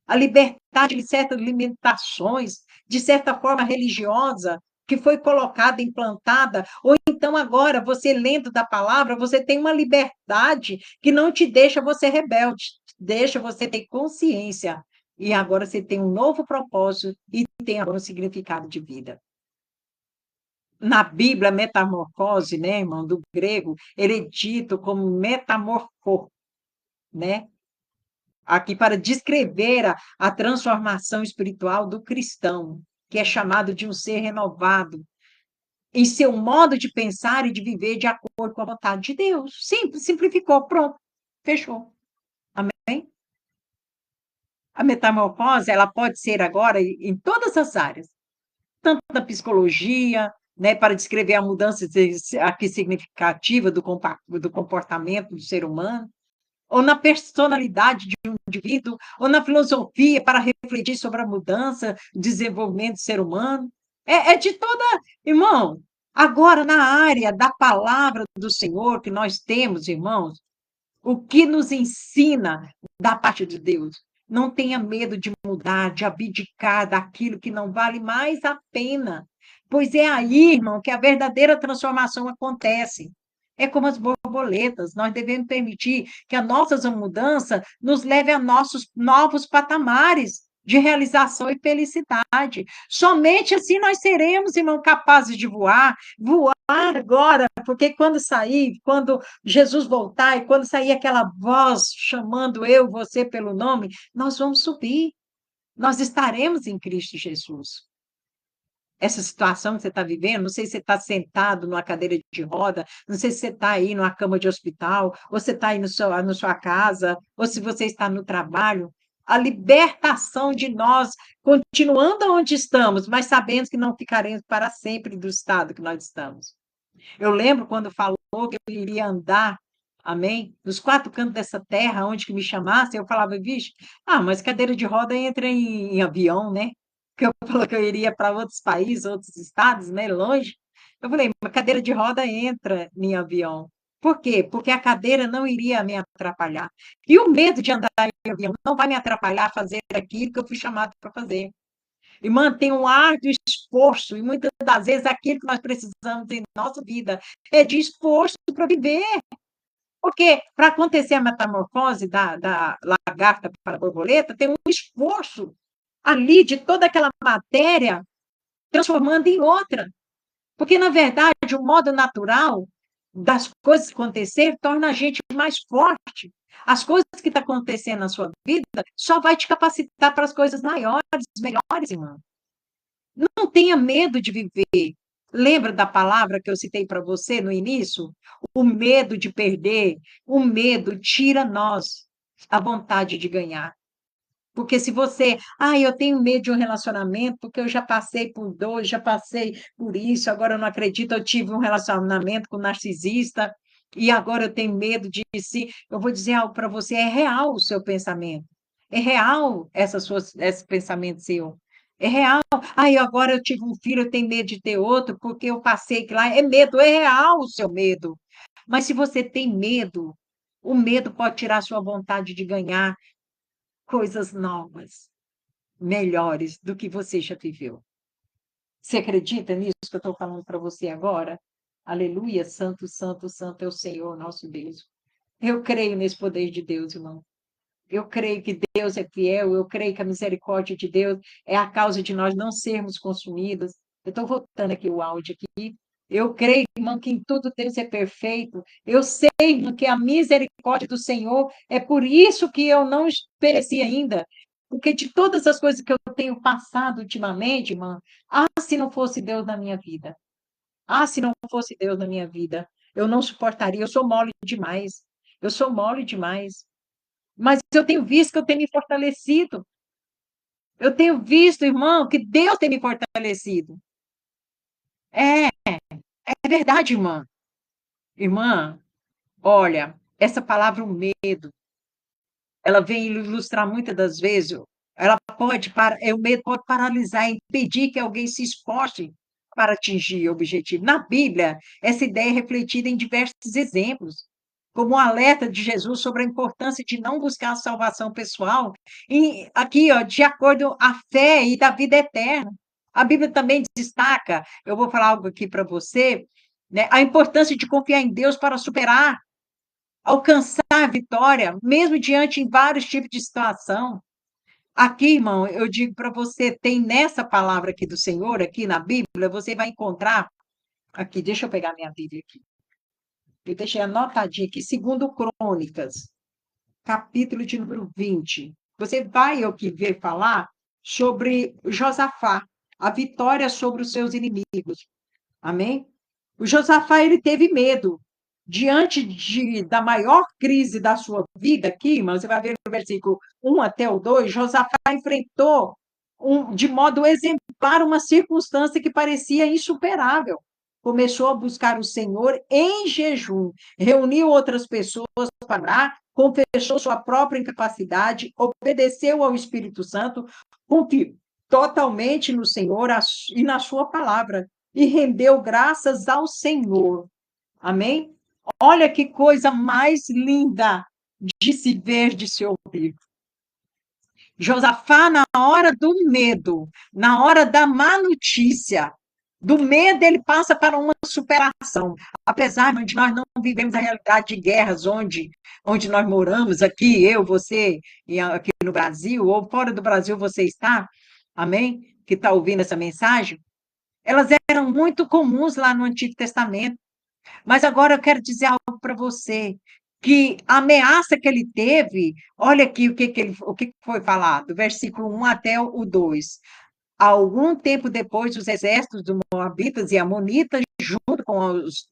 a libertar de certas limitações, de certa forma religiosa, que foi colocada, implantada, ou então agora, você lendo da palavra, você tem uma liberdade que não te deixa você rebelde, deixa você ter consciência, e agora você tem um novo propósito e tem agora um significado de vida. Na Bíblia, metamorfose, né, irmão, do grego, ele é dito como metamorfo, né? Aqui para descrever a transformação espiritual do cristão, que é chamado de um ser renovado em seu modo de pensar e de viver de acordo com a vontade de Deus. Simples, simplificou, pronto, fechou. Amém? A metamorfose, ela pode ser agora em todas as áreas, tanto da psicologia, né, para descrever a mudança aqui significativa do comportamento do ser humano, ou na personalidade de um indivíduo, ou na filosofia para refletir sobre a mudança, desenvolvimento do ser humano. É de toda. Irmão, agora na área da palavra do Senhor que nós temos, irmãos, o que nos ensina da parte de Deus? Não tenha medo de mudar, de abdicar daquilo que não vale mais a pena, pois é aí, irmão, que a verdadeira transformação acontece. É como as borboletas, nós devemos permitir que a nossa mudança nos leve a nossos novos patamares de realização e felicidade. Somente assim nós seremos, irmão, capazes de voar agora, porque quando Jesus voltar e quando sair aquela voz chamando eu, você pelo nome, nós vamos subir. Nós estaremos em Cristo Jesus. Essa situação que você está vivendo, não sei se você está sentado numa cadeira de roda, não sei se você está aí numa cama de hospital, ou você está aí na sua casa, ou se você está no trabalho, a libertação de nós, continuando onde estamos, mas sabendo que não ficaremos para sempre do estado que nós estamos. Eu lembro quando falou que eu iria andar, amém? Nos quatro cantos dessa terra, onde que me chamasse, eu falava, vixe, mas cadeira de roda entra em avião, né? Que eu falou que eu iria para outros países, outros estados, né? Longe. Eu falei, mas cadeira de roda entra em avião. Por quê? Porque a cadeira não iria me atrapalhar. E o medo de andar em avião não vai me atrapalhar a fazer aquilo que eu fui chamado para fazer. Irmã, tem um árduo esforço, e muitas das vezes aquilo que nós precisamos em nossa vida é de esforço para viver. Porque para acontecer a metamorfose da lagarta para a borboleta, tem um esforço ali de toda aquela matéria transformando em outra. Porque, na verdade, o modo natural das coisas acontecer torna a gente mais forte. As coisas que estão acontecendo na sua vida só vai te capacitar para as coisas maiores, melhores, irmão. Não tenha medo de viver. Lembra da palavra que eu citei para você no início? O medo de perder, o medo tira nós a vontade de ganhar. Porque se você, eu tenho medo de um relacionamento, porque eu já passei por 2, já passei por isso, agora eu não acredito, eu tive um relacionamento com um narcisista, e agora eu tenho medo de se eu vou dizer algo para você, é real o seu pensamento, é real esse pensamento seu, é real. Agora eu tive um filho, eu tenho medo de ter outro, porque eu passei que lá, é medo, é real o seu medo. Mas se você tem medo, o medo pode tirar a sua vontade de ganhar coisas novas, melhores do que você já viveu. Você acredita nisso que eu estou falando para você agora? Aleluia, santo, santo, santo é o Senhor, nosso Deus. Eu creio nesse poder de Deus, irmão. Eu creio que Deus é fiel, eu creio que a misericórdia de Deus é a causa de nós não sermos consumidos. Eu estou voltando aqui o áudio aqui. Eu creio, irmão, que em tudo Deus é perfeito. Eu sei, irmão, que a misericórdia do Senhor é por isso que eu não pereci ainda. Porque de todas as coisas que eu tenho passado ultimamente, irmão, se não fosse Deus na minha vida. Se não fosse Deus na minha vida, eu não suportaria. Eu sou mole demais. Eu sou mole demais. Mas eu tenho visto que eu tenho me fortalecido. Eu tenho visto, irmão, que Deus tem me fortalecido. É, é verdade, irmã. Irmã, olha, essa palavra, o medo, ela vem ilustrar muitas das vezes, o medo pode paralisar, impedir que alguém se esforce para atingir o objetivo. Na Bíblia, essa ideia é refletida em diversos exemplos, como o alerta de Jesus sobre a importância de não buscar a salvação pessoal, e aqui, ó, de acordo com a fé e da vida eterna. A Bíblia também destaca, eu vou falar algo aqui para você, né, a importância de confiar em Deus para superar, alcançar a vitória, mesmo diante em vários tipos de situação. Aqui, irmão, eu digo para você, tem nessa palavra aqui do Senhor, aqui na Bíblia, você vai encontrar, aqui, deixa eu pegar minha Bíblia aqui, eu deixei anotadinho aqui, segundo Crônicas, capítulo de número 20. Você vai aqui ver falar sobre Josafá, a vitória sobre os seus inimigos. Amém? O Josafá, ele teve medo. Diante da maior crise da sua vida, aqui, irmão, você vai ver no versículo 1 até o 2, Josafá enfrentou de modo exemplar uma circunstância que parecia insuperável. Começou a buscar o Senhor em jejum, reuniu outras pessoas para orar, confessou sua própria incapacidade, obedeceu ao Espírito Santo, confiou totalmente no Senhor e na sua palavra, e rendeu graças ao Senhor. Amém? Olha que coisa mais linda de se ver, de se ouvir. Josafá, na hora do medo, na hora da má notícia, do medo ele passa para uma superação. Apesar de nós não vivemos a realidade de guerras onde nós moramos, aqui, eu, você, e aqui no Brasil, ou fora do Brasil você está, amém? Que está ouvindo essa mensagem, elas eram muito comuns lá no Antigo Testamento. Mas agora eu quero dizer algo para você, que a ameaça que ele teve, olha aqui o que foi falado, versículo 1 até o 2. Algum tempo depois, os exércitos dos Moabitas e Amonitas, junto com os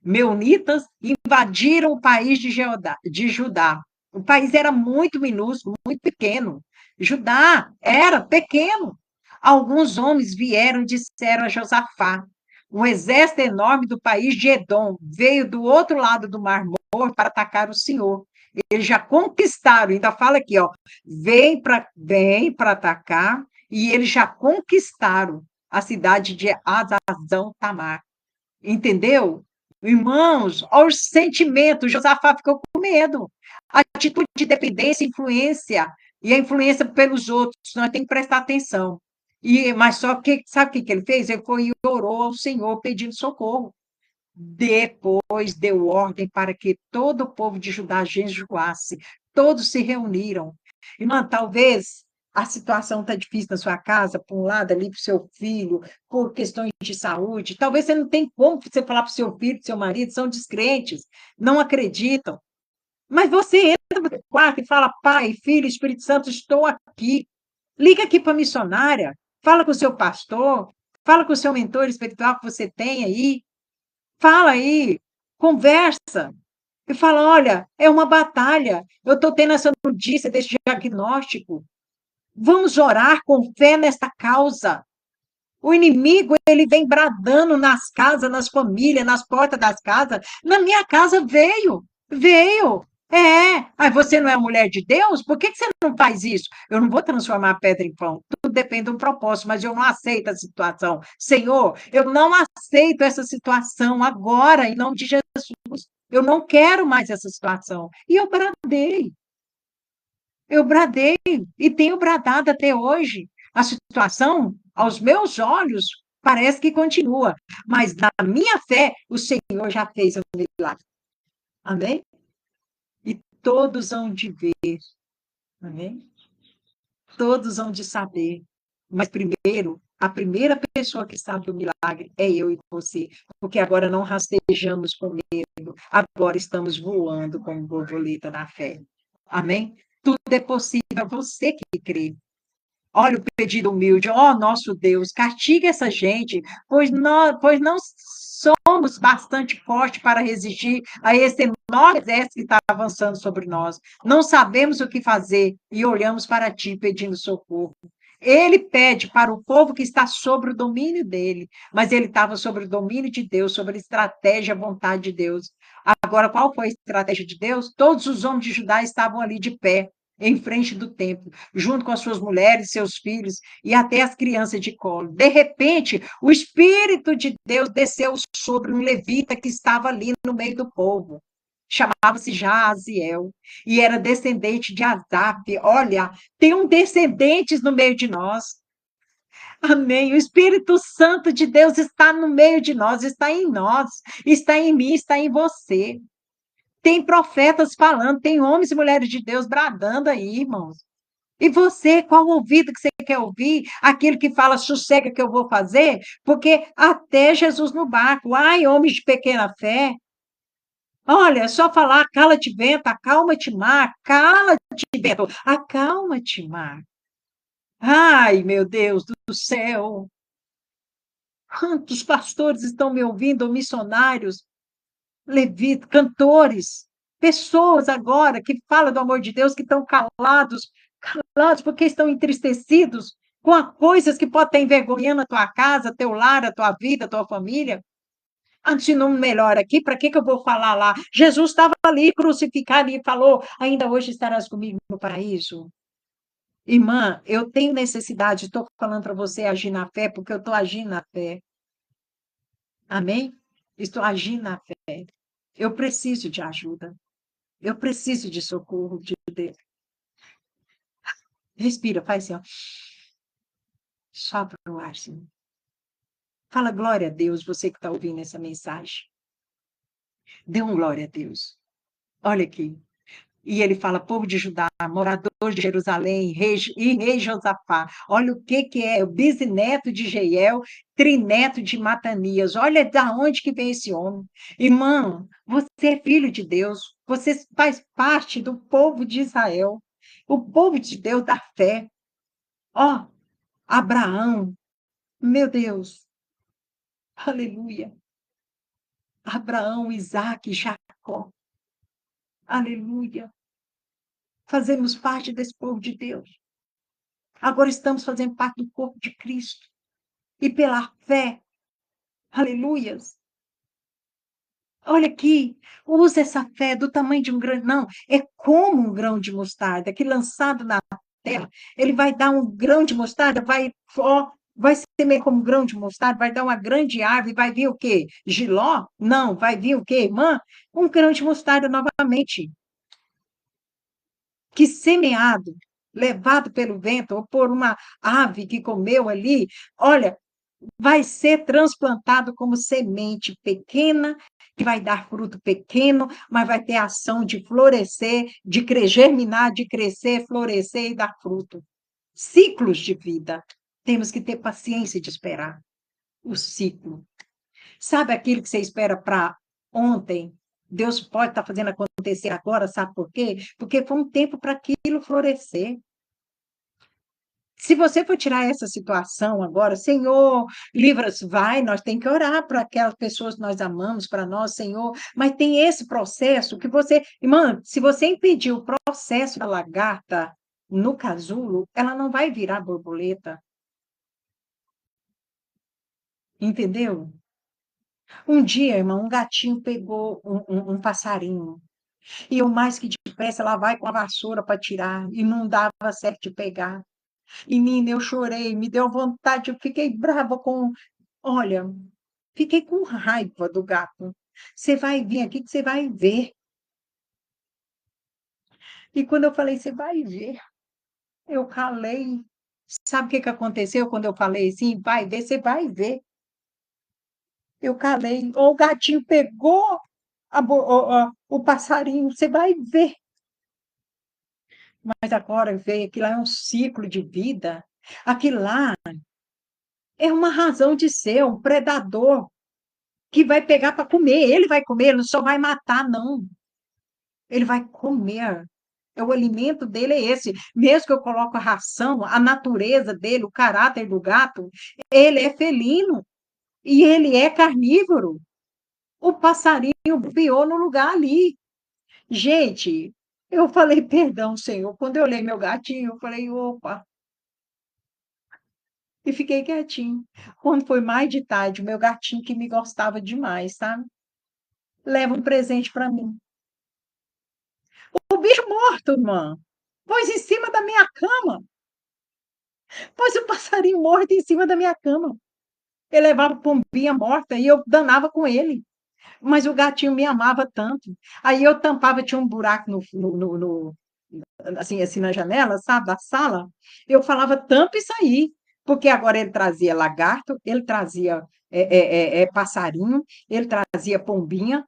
Meunitas, invadiram o país de Judá. O país era muito minúsculo, muito pequeno. Judá era pequeno. Alguns homens vieram e disseram a Josafá: um exército enorme do país de Edom veio do outro lado do Mar Morto para atacar o Senhor. Eles já conquistaram, ainda fala aqui, ó, vem para atacar, e eles já conquistaram a cidade de Azazão Tamar. Entendeu? Irmãos, olha os sentimentos, Josafá ficou com medo. A atitude de dependência, influência, e a influência pelos outros, nós temos que prestar atenção. Mas só que, sabe o que ele fez? Ele foi e orou ao Senhor pedindo socorro. Depois deu ordem para que todo o povo de Judá jejuasse. Todos se reuniram. Irmã, talvez a situação está difícil na sua casa, por um lado, ali para o seu filho, por questões de saúde. Talvez você não tenha como você falar para o seu filho, para o seu marido, são descrentes, não acreditam. Mas você entra no quarto e fala: Pai, Filho, Espírito Santo, estou aqui. Liga aqui para a missionária, fala com o seu pastor, Fala com o seu mentor espiritual que você tem aí. Fala aí, conversa. E fala: olha, é uma batalha. Eu estou tendo essa notícia desse diagnóstico. Vamos orar com fé nesta causa. O inimigo, ele vem bradando nas casas, nas famílias, nas portas das casas. Na minha casa veio. É. Aí você não é mulher de Deus? Por que você não faz isso? Eu não vou transformar a pedra em pão. Tudo depende de um propósito, mas eu não aceito a situação. Senhor, eu não aceito essa situação agora, em nome de Jesus. Eu não quero mais essa situação. E eu bradei e tenho bradado até hoje. A situação, aos meus olhos, parece que continua, mas na minha fé, o Senhor já fez um milagre. Amém? E todos hão de ver. Amém? Todos hão de saber. Mas primeiro, a primeira pessoa que sabe do milagre é eu e você, porque agora não rastejamos com medo, agora estamos voando como borboleta na fé. Amém? Tudo é possível, é você que crê. Olha o pedido humilde, ó nosso Deus, castiga essa gente, pois não somos bastante fortes para resistir a esse enorme exército que está avançando sobre nós. Não sabemos o que fazer e olhamos para ti pedindo socorro. Ele pede para o povo que está sobre o domínio dele, mas ele estava sobre o domínio de Deus, sobre a estratégia, a vontade de Deus. Agora, qual foi a estratégia de Deus? Todos os homens de Judá estavam ali de pé, em frente do templo, junto com as suas mulheres, seus filhos e até as crianças de colo. De repente, o Espírito de Deus desceu sobre um levita que estava ali no meio do povo. Chamava-se Jaziel e era descendente de Asaf. Olha, tem um descendentes no meio de nós. Amém. O Espírito Santo de Deus está no meio de nós, está em mim, está em você. Tem profetas falando, tem homens e mulheres de Deus bradando aí, irmãos. E você, qual ouvido que você quer ouvir? Aquele que fala, sossega que eu vou fazer? Porque até Jesus no barco, ai, homens de pequena fé. Olha, é só falar, cala-te vento, acalma-te mar, cala-te vento, acalma-te mar. Ai, meu Deus do céu, quantos pastores estão me ouvindo, missionários, levitas, cantores, pessoas agora que falam do amor de Deus, que estão calados porque estão entristecidos com as coisas que podem estar envergonhando a tua casa, teu lar, a tua vida, a tua família. Antes não melhora aqui, para que eu vou falar lá? Jesus estava ali crucificado e falou: ainda hoje estarás comigo no paraíso. Irmã, eu tenho necessidade, estou falando para você agir na fé, porque eu estou agindo na fé. Amém? Estou agindo na fé. Eu preciso de ajuda. Eu preciso de socorro de Deus. Respira, faz assim, ó. Sopra o ar, Senhor. Fala glória a Deus, você que está ouvindo essa mensagem. Dê um glória a Deus. Olha aqui. E ele fala, povo de Judá, morador de Jerusalém, rei Josafá. Olha o que é, o bisneto de Jeiel, trineto de Matanias. Olha da onde que vem esse homem. Irmão, você é filho de Deus, você faz parte do povo de Israel, o povo de Deus da fé. Ó, Abraão, meu Deus, aleluia. Abraão, Isaque, Jacó, aleluia. Fazemos parte desse povo de Deus. Agora estamos fazendo parte do corpo de Cristo. E pela fé, aleluias. Olha aqui, usa essa fé do tamanho de um grão, não, é como um grão de mostarda, que lançado na terra, ele vai dar um grão de mostarda, vai ser meio como um grão de mostarda, vai dar uma grande árvore, vai vir o quê? Giló? Não, vai vir o quê, irmã? Um grão de mostarda novamente. Que semeado, levado pelo vento, ou por uma ave que comeu ali, olha, vai ser transplantado como semente pequena, que vai dar fruto pequeno, mas vai ter ação de florescer, de germinar, de crescer, florescer e dar fruto. Ciclos de vida. Temos que ter paciência de esperar o ciclo. Sabe aquilo que você espera para ontem? Deus pode estar fazendo acontecer agora, sabe por quê? Porque foi um tempo para aquilo florescer. Se você for tirar essa situação agora, Senhor, livra-nos, vai, nós tem que orar para aquelas pessoas que nós amamos, para nós, Senhor, mas tem esse processo que você, irmã, se você impedir o processo da lagarta no casulo, ela não vai virar borboleta, entendeu? Um dia, irmão, um gatinho pegou um passarinho, e eu mais que depressa, ela vai com a vassoura para tirar, e não dava certo de pegar. Menina, eu chorei, me deu vontade, eu fiquei brava com. Olha, fiquei com raiva do gato. Você vai vir aqui que você vai ver. E quando eu falei, você vai ver, eu calei. Sabe o que que aconteceu quando eu falei assim? Vai ver, você vai ver. Eu calei. O gatinho pegou o passarinho, você vai ver. Mas agora veio, aquilo lá é um ciclo de vida. Aquilo lá é uma razão de ser, um predador que vai pegar para comer. Ele vai comer, ele não só vai matar, não. Ele vai comer. O alimento dele é esse. Mesmo que eu coloque a ração, a natureza dele, o caráter do gato, ele é felino e ele é carnívoro. O passarinho piou no lugar ali. Gente, eu falei, perdão, Senhor. Quando eu olhei meu gatinho, eu falei, opa, e fiquei quietinho. Quando foi mais de tarde, o meu gatinho que me gostava demais, sabe? Leva um presente para mim. O bicho morto, irmã. Pôs em cima da minha cama. Pôs o passarinho morto em cima da minha cama. Ele levava pombinha morta e eu danava com ele. Mas o gatinho me amava tanto. Aí eu tampava, tinha um buraco assim na janela, sabe, da sala. Eu falava, tampa isso aí. Porque agora ele trazia lagarto, ele trazia passarinho, ele trazia pombinha,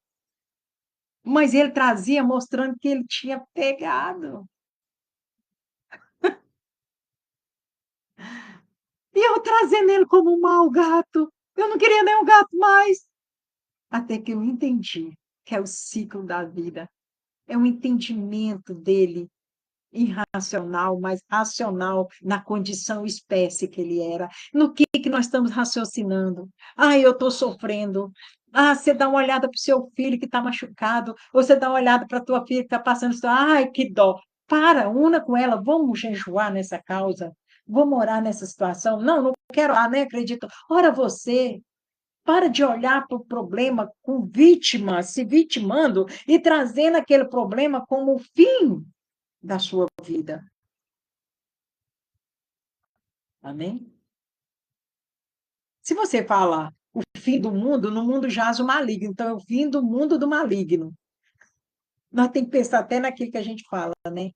mas ele trazia mostrando que ele tinha pegado. E eu trazendo ele como um mau gato. Eu não queria nem um gato mais. Até que eu entendi que é o ciclo da vida. É um entendimento dele irracional, mas racional na condição espécie que ele era. No que nós estamos raciocinando? Ah, eu estou sofrendo. Ah, você dá uma olhada para o seu filho que está machucado, ou você dá uma olhada para a tua filha que está passando isso. Ai, que dó. Para, una com ela, vamos jejuar nessa causa, vamos orar nessa situação. Não, não quero orar, nem acredito. Ora você, para de olhar para o problema com vítima, se vitimando e trazendo aquele problema como o fim da sua vida. Amém? Se você fala o fim do mundo, no mundo jaz o maligno. Então, é o fim do mundo do maligno. Nós temos que pensar até naquilo que a gente fala, né?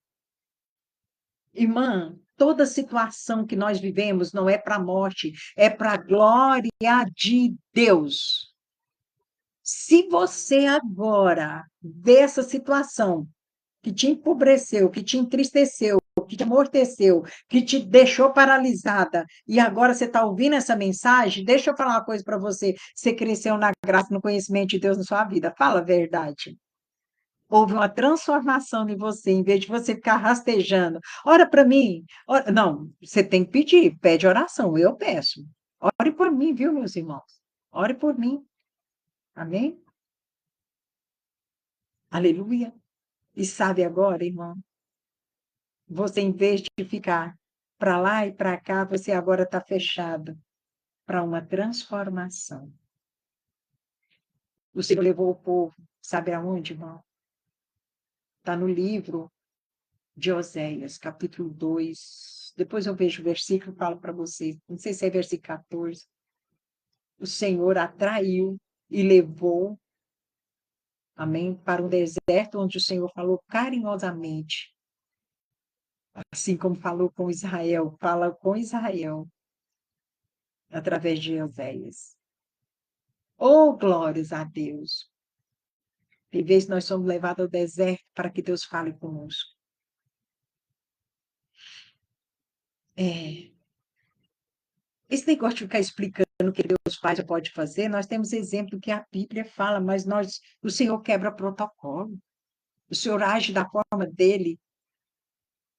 Irmã, toda situação que nós vivemos não é para a morte, é para a glória de Deus. Se você agora vê essa situação que te empobreceu, que te entristeceu, que te amorteceu, que te deixou paralisada, e agora você está ouvindo essa mensagem, deixa eu falar uma coisa para você. Você cresceu na graça e no conhecimento de Deus na sua vida. Fala a verdade. Houve uma transformação em você, em vez de você ficar rastejando. Ora para mim. Não, você tem que pedir, pede oração, eu peço. Ore por mim, viu, meus irmãos? Ore por mim. Amém? Aleluia. E sabe agora, irmão? Você, em vez de ficar para lá e para cá, você agora está fechado para uma transformação. O Senhor levou o povo, sabe aonde, irmão? Está no livro de Oséias, capítulo 2. Depois eu vejo o versículo e falo para vocês. Não sei se é versículo 14. O Senhor atraiu e levou, amém, para um deserto onde o Senhor falou carinhosamente, assim como falou com Israel, fala com Israel, através de Oséias. Oh, glórias a Deus! Tem vezes nós somos levados ao deserto para que Deus fale conosco. É, esse negócio de ficar explicando o que Deus faz ou pode fazer, nós temos exemplo que a Bíblia fala, mas o Senhor quebra protocolo. O Senhor age da forma dele.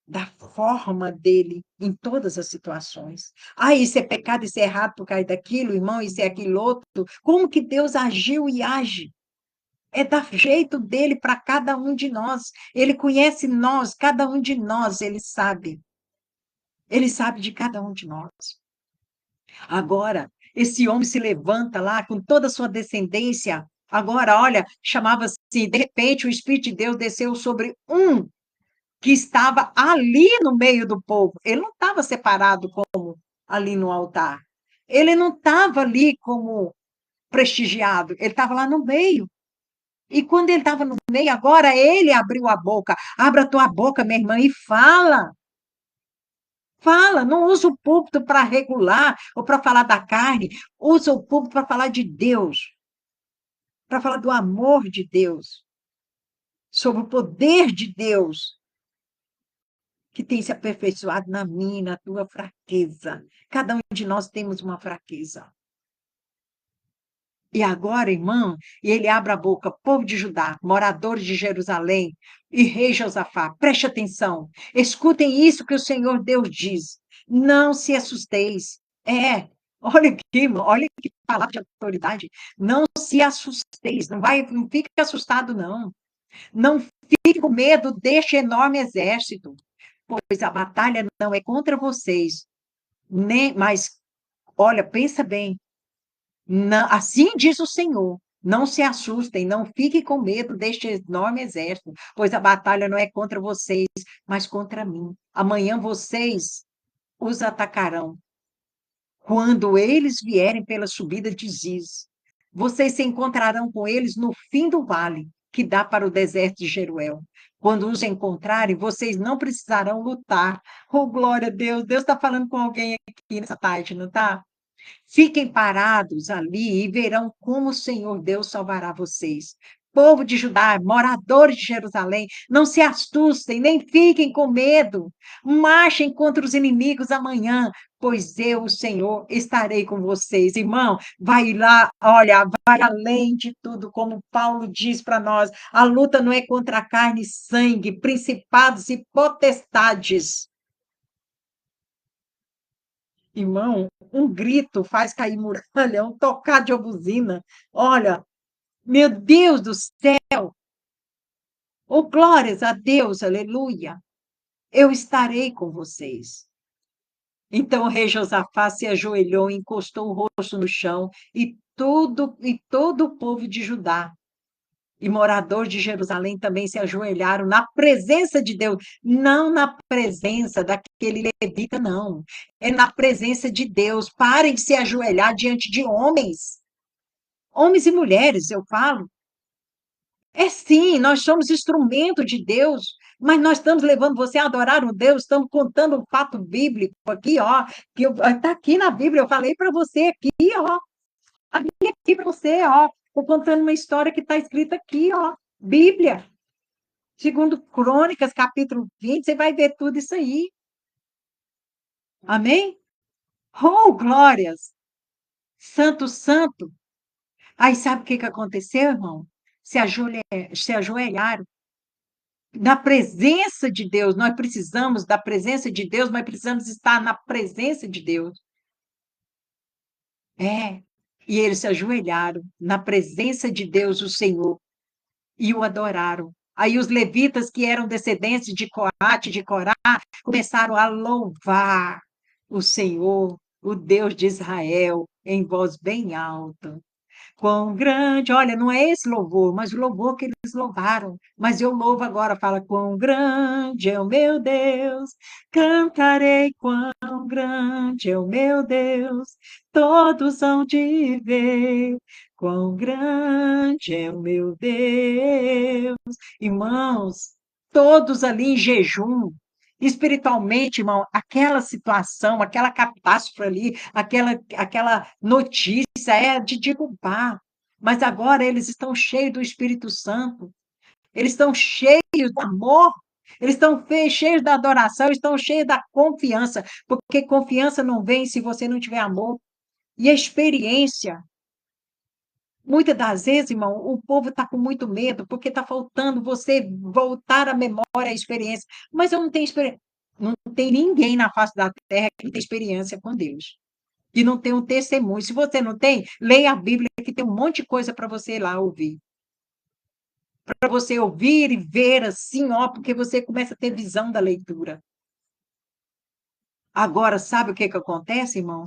da forma dele em todas as situações. Ah, isso é pecado, isso é errado por causa daquilo, irmão, isso é aquilo outro. Como que Deus agiu e age? É dar jeito dele para cada um de nós. Ele conhece nós, cada um de nós, ele sabe. Ele sabe de cada um de nós. Agora, esse homem se levanta lá com toda a sua descendência. Agora, olha, chamava-se, de repente, o Espírito de Deus desceu sobre um que estava ali no meio do povo. Ele não estava separado como ali no altar. Ele não estava ali como prestigiado. Ele estava lá no meio. E quando ele estava no meio, agora ele abriu a boca. Abra a tua boca, minha irmã, e fala. Fala, não usa o púlpito para regular ou para falar da carne, usa o púlpito para falar de Deus, para falar do amor de Deus, sobre o poder de Deus, que tem se aperfeiçoado na minha e na tua fraqueza. Cada um de nós temos uma fraqueza. E agora, irmão, e ele abre a boca, povo de Judá, moradores de Jerusalém e rei Josafá, preste atenção, escutem isso que o Senhor Deus diz, não se assusteis. Olha aqui, irmão, olha que palavra de autoridade, não se assusteis, não fique assustado, não. Não fique com medo deste enorme exército, pois a batalha não é contra vocês, nem, mas, olha, pensa bem, assim diz o Senhor. Não se assustem, não fiquem com medo deste enorme exército, pois a batalha não é contra vocês, mas contra mim. Amanhã vocês os atacarão. Quando eles vierem pela subida de Ziz, vocês se encontrarão com eles no fim do vale, que dá para o deserto de Jeruel. Quando os encontrarem, vocês não precisarão lutar. Oh, glória a Deus! Deus está falando com alguém aqui nessa tarde, não está? Fiquem parados ali e verão como o Senhor Deus salvará vocês. Povo de Judá, moradores de Jerusalém, não se assustem, nem fiquem com medo. Marchem contra os inimigos amanhã, pois eu, o Senhor, estarei com vocês. Irmão, vai lá, olha, vai além de tudo, como Paulo diz para nós: a luta não é contra a carne e sangue, principados e potestades. Irmão, um grito faz cair muralha, um tocar de obusina. Olha, meu Deus do céu! Oh, glórias a Deus, aleluia! Eu estarei com vocês. Então o rei Josafá se ajoelhou, encostou o rosto no chão, e todo o povo de Judá e moradores de Jerusalém também se ajoelharam na presença de Deus, não na presença daquele levita, não. É na presença de Deus. Parem de se ajoelhar diante de homens. Homens e mulheres, eu falo. É sim, nós somos instrumento de Deus, mas nós estamos levando você a adorar um Deus, estamos contando um fato bíblico aqui, ó, que está aqui na Bíblia, eu falei para você aqui, ó, a Bíblia aqui para você, ó, estou contando uma história que está escrita aqui, ó, Bíblia. Segundo Crônicas, capítulo 20, você vai ver tudo isso aí. Amém? Oh, glórias! Santo, santo. Aí sabe o que que aconteceu, irmão? Se ajoelharam na presença de Deus. Nós precisamos da presença de Deus, nós precisamos estar na presença de Deus. É. E eles se ajoelharam na presença de Deus, o Senhor, e o adoraram. Aí os levitas, que eram descendentes de Coate, de Corá, começaram a louvar o Senhor, o Deus de Israel, em voz bem alta. Quão grande, olha, não é esse louvor, mas o louvor que eles louvaram. Mas eu louvo agora, fala, quão grande é o meu Deus, cantarei quão grande é o meu Deus, todos hão de ver, quão grande é o meu Deus. Irmãos, todos ali em jejum, espiritualmente, irmão, aquela situação, aquela catástrofe ali, aquela notícia é de derrubar. Mas agora eles estão cheios do Espírito Santo, eles estão cheios do amor, eles estão cheios da adoração, estão cheios da confiança, porque confiança não vem se você não tiver amor. E a experiência, muitas das vezes, irmão, o povo está com muito medo, porque está faltando você voltar à memória, à experiência. Mas eu não tenho experiência. Não tem ninguém na face da terra que tem experiência com Deus, que não tem um testemunho. Se você não tem, leia a Bíblia, que tem um monte de coisa para você ir lá ouvir. Para você ouvir e ver assim, ó, porque você começa a ter visão da leitura. Agora, sabe o que que acontece, irmão?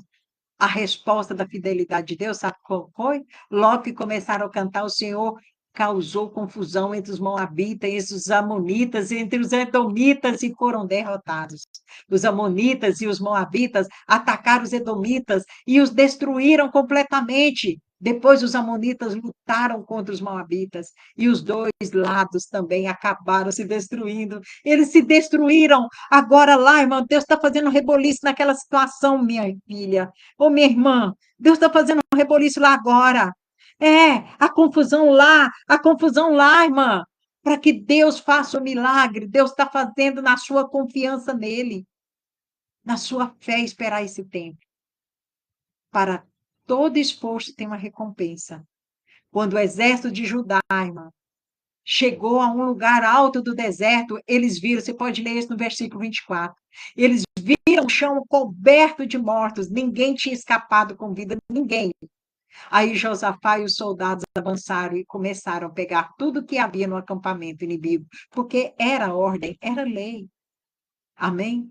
A resposta da fidelidade de Deus, sabe qual foi? Logo que começaram a cantar, o Senhor causou confusão entre os moabitas, entre os amonitas, entre os edomitas e foram derrotados. Os amonitas e os moabitas atacaram os edomitas e os destruíram completamente. Depois os amonitas lutaram contra os moabitas e os dois lados também acabaram se destruindo. Eles se destruíram. Agora lá, irmão, Deus está fazendo um reboliço naquela situação, minha filha. Ô, minha irmã, Deus está fazendo um reboliço lá agora. É, a confusão lá, irmã, para que Deus faça o milagre. Deus está fazendo na sua confiança nele, na sua fé, esperar esse tempo. Para todo esforço tem uma recompensa. Quando o exército de Judá, irmã, chegou a um lugar alto do deserto, eles viram, você pode ler isso no versículo 24. Eles viram o chão coberto de mortos, ninguém tinha escapado com vida, ninguém. Aí Josafá e os soldados avançaram e começaram a pegar tudo que havia no acampamento inimigo, porque era ordem, era lei. Amém?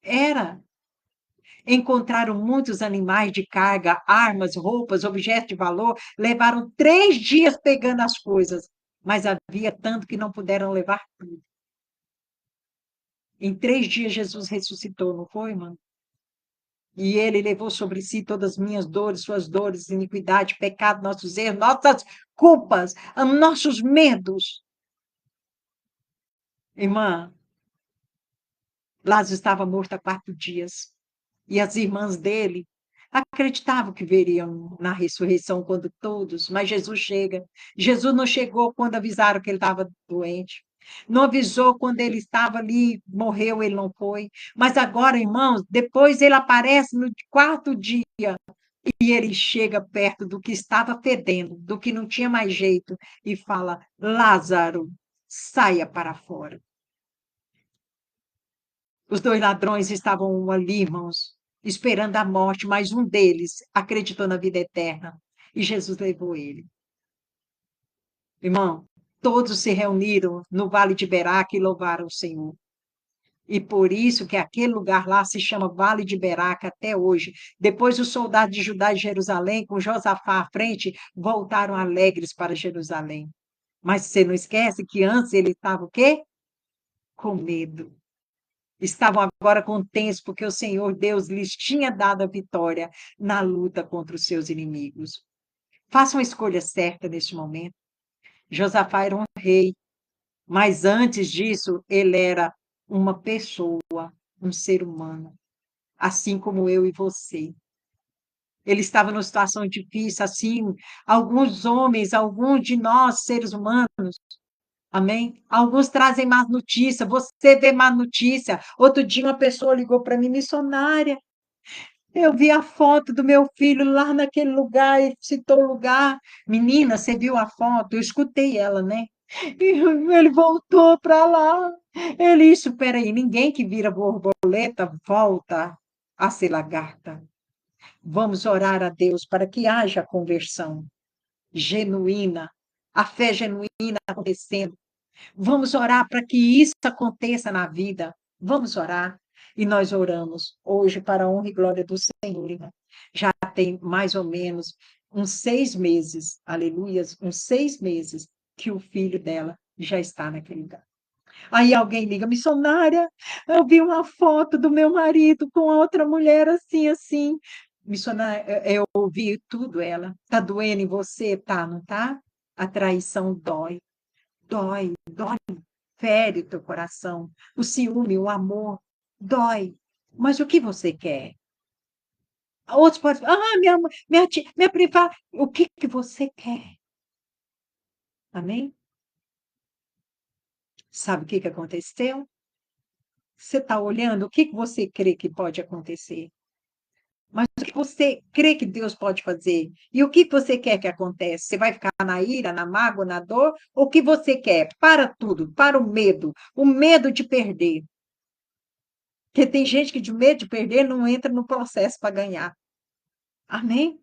Era. Encontraram muitos animais de carga, armas, roupas, objetos de valor, levaram 3 dias pegando as coisas, mas havia tanto que não puderam levar tudo. Em 3 dias Jesus ressuscitou, não foi, mano? E ele levou sobre si todas as minhas dores, suas dores, iniquidade, pecado, nossos erros, nossas culpas, nossos medos. Irmã, Lázaro estava morto há 4 dias. E as irmãs dele acreditavam que veriam na ressurreição quando todos, mas Jesus chega. Jesus não chegou quando avisaram que ele estava doente. Não avisou quando ele estava ali, morreu, ele não foi. Mas agora, irmãos, depois ele aparece no quarto dia e ele chega perto do que estava fedendo, do que não tinha mais jeito, e fala: Lázaro, saia para fora. Os 2 ladrões estavam ali, irmãos, esperando a morte, mas um deles acreditou na vida eterna e Jesus levou ele. Irmão, todos se reuniram no Vale de Beraca e louvaram o Senhor. E por isso que aquele lugar lá se chama Vale de Beraca até hoje. Depois os soldados de Judá e Jerusalém, com Josafá à frente, voltaram alegres para Jerusalém. Mas você não esquece que antes ele estava o quê? Com medo. Estavam agora contentes porque o Senhor Deus lhes tinha dado a vitória na luta contra os seus inimigos. Faça uma escolha certa neste momento. Josafá era um rei, mas antes disso ele era uma pessoa, um ser humano, assim como eu e você. Ele estava numa situação difícil, assim, alguns homens, alguns de nós, seres humanos, amém? Alguns trazem más notícias, você vê má notícia. Outro dia uma pessoa ligou para mim, missionária, eu vi a foto do meu filho lá naquele lugar e citou o lugar. Menina, você viu a foto? Eu escutei ela, né? E ele voltou para lá. Ele, isso, peraí, ninguém que vira borboleta volta a ser lagarta. Vamos orar a Deus para que haja conversão genuína, a fé genuína acontecendo. Vamos orar para que isso aconteça na vida. Vamos orar. E nós oramos hoje para a honra e glória do Senhor, irmão. Já tem mais ou menos uns 6 meses, aleluias, uns 6 meses que o filho dela já está naquele lugar. Aí alguém liga, missionária, eu vi uma foto do meu marido com outra mulher assim, assim. Missionária, eu ouvi tudo ela. Tá doendo em você? Tá, não tá? A traição dói, dói, fere o teu coração. O ciúme, o amor, dói. Mas o que você quer? Outros podem falar, minha tia, minha prima, o que que você quer? Amém? Sabe o que que aconteceu? Você está olhando, o que que você crê que pode acontecer? Mas o que você crê que Deus pode fazer? E o que você quer que aconteça? Você vai ficar na ira, na mágoa, na dor? Ou o que você quer? Para tudo, para o medo de perder. Porque tem gente que de medo de perder não entra no processo para ganhar. Amém?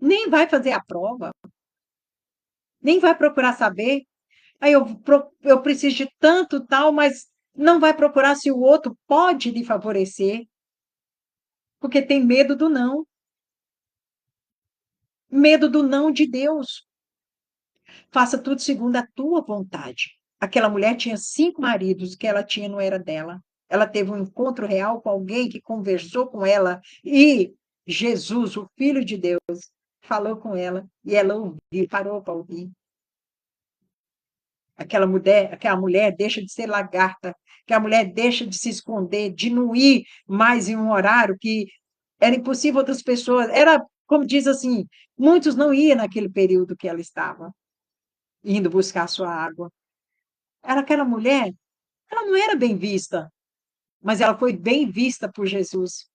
Nem vai fazer a prova, nem vai procurar saber. Aí eu preciso de tanto tal, mas não vai procurar se o outro pode lhe favorecer, porque tem medo do não de Deus. Faça tudo segundo a tua vontade. Aquela mulher tinha 5 maridos, o que ela tinha não era dela. Ela teve um encontro real com alguém que conversou com ela e Jesus, o Filho de Deus, falou com ela e ela ouviu, parou para ouvir. Aquela mulher deixa de ser lagarta, aquela mulher deixa de se esconder, de não ir mais em um horário que era impossível outras pessoas. Era, como diz assim, muitos não iam naquele período que ela estava indo buscar sua água. Era aquela mulher, ela não era bem vista, mas ela foi bem vista por Jesus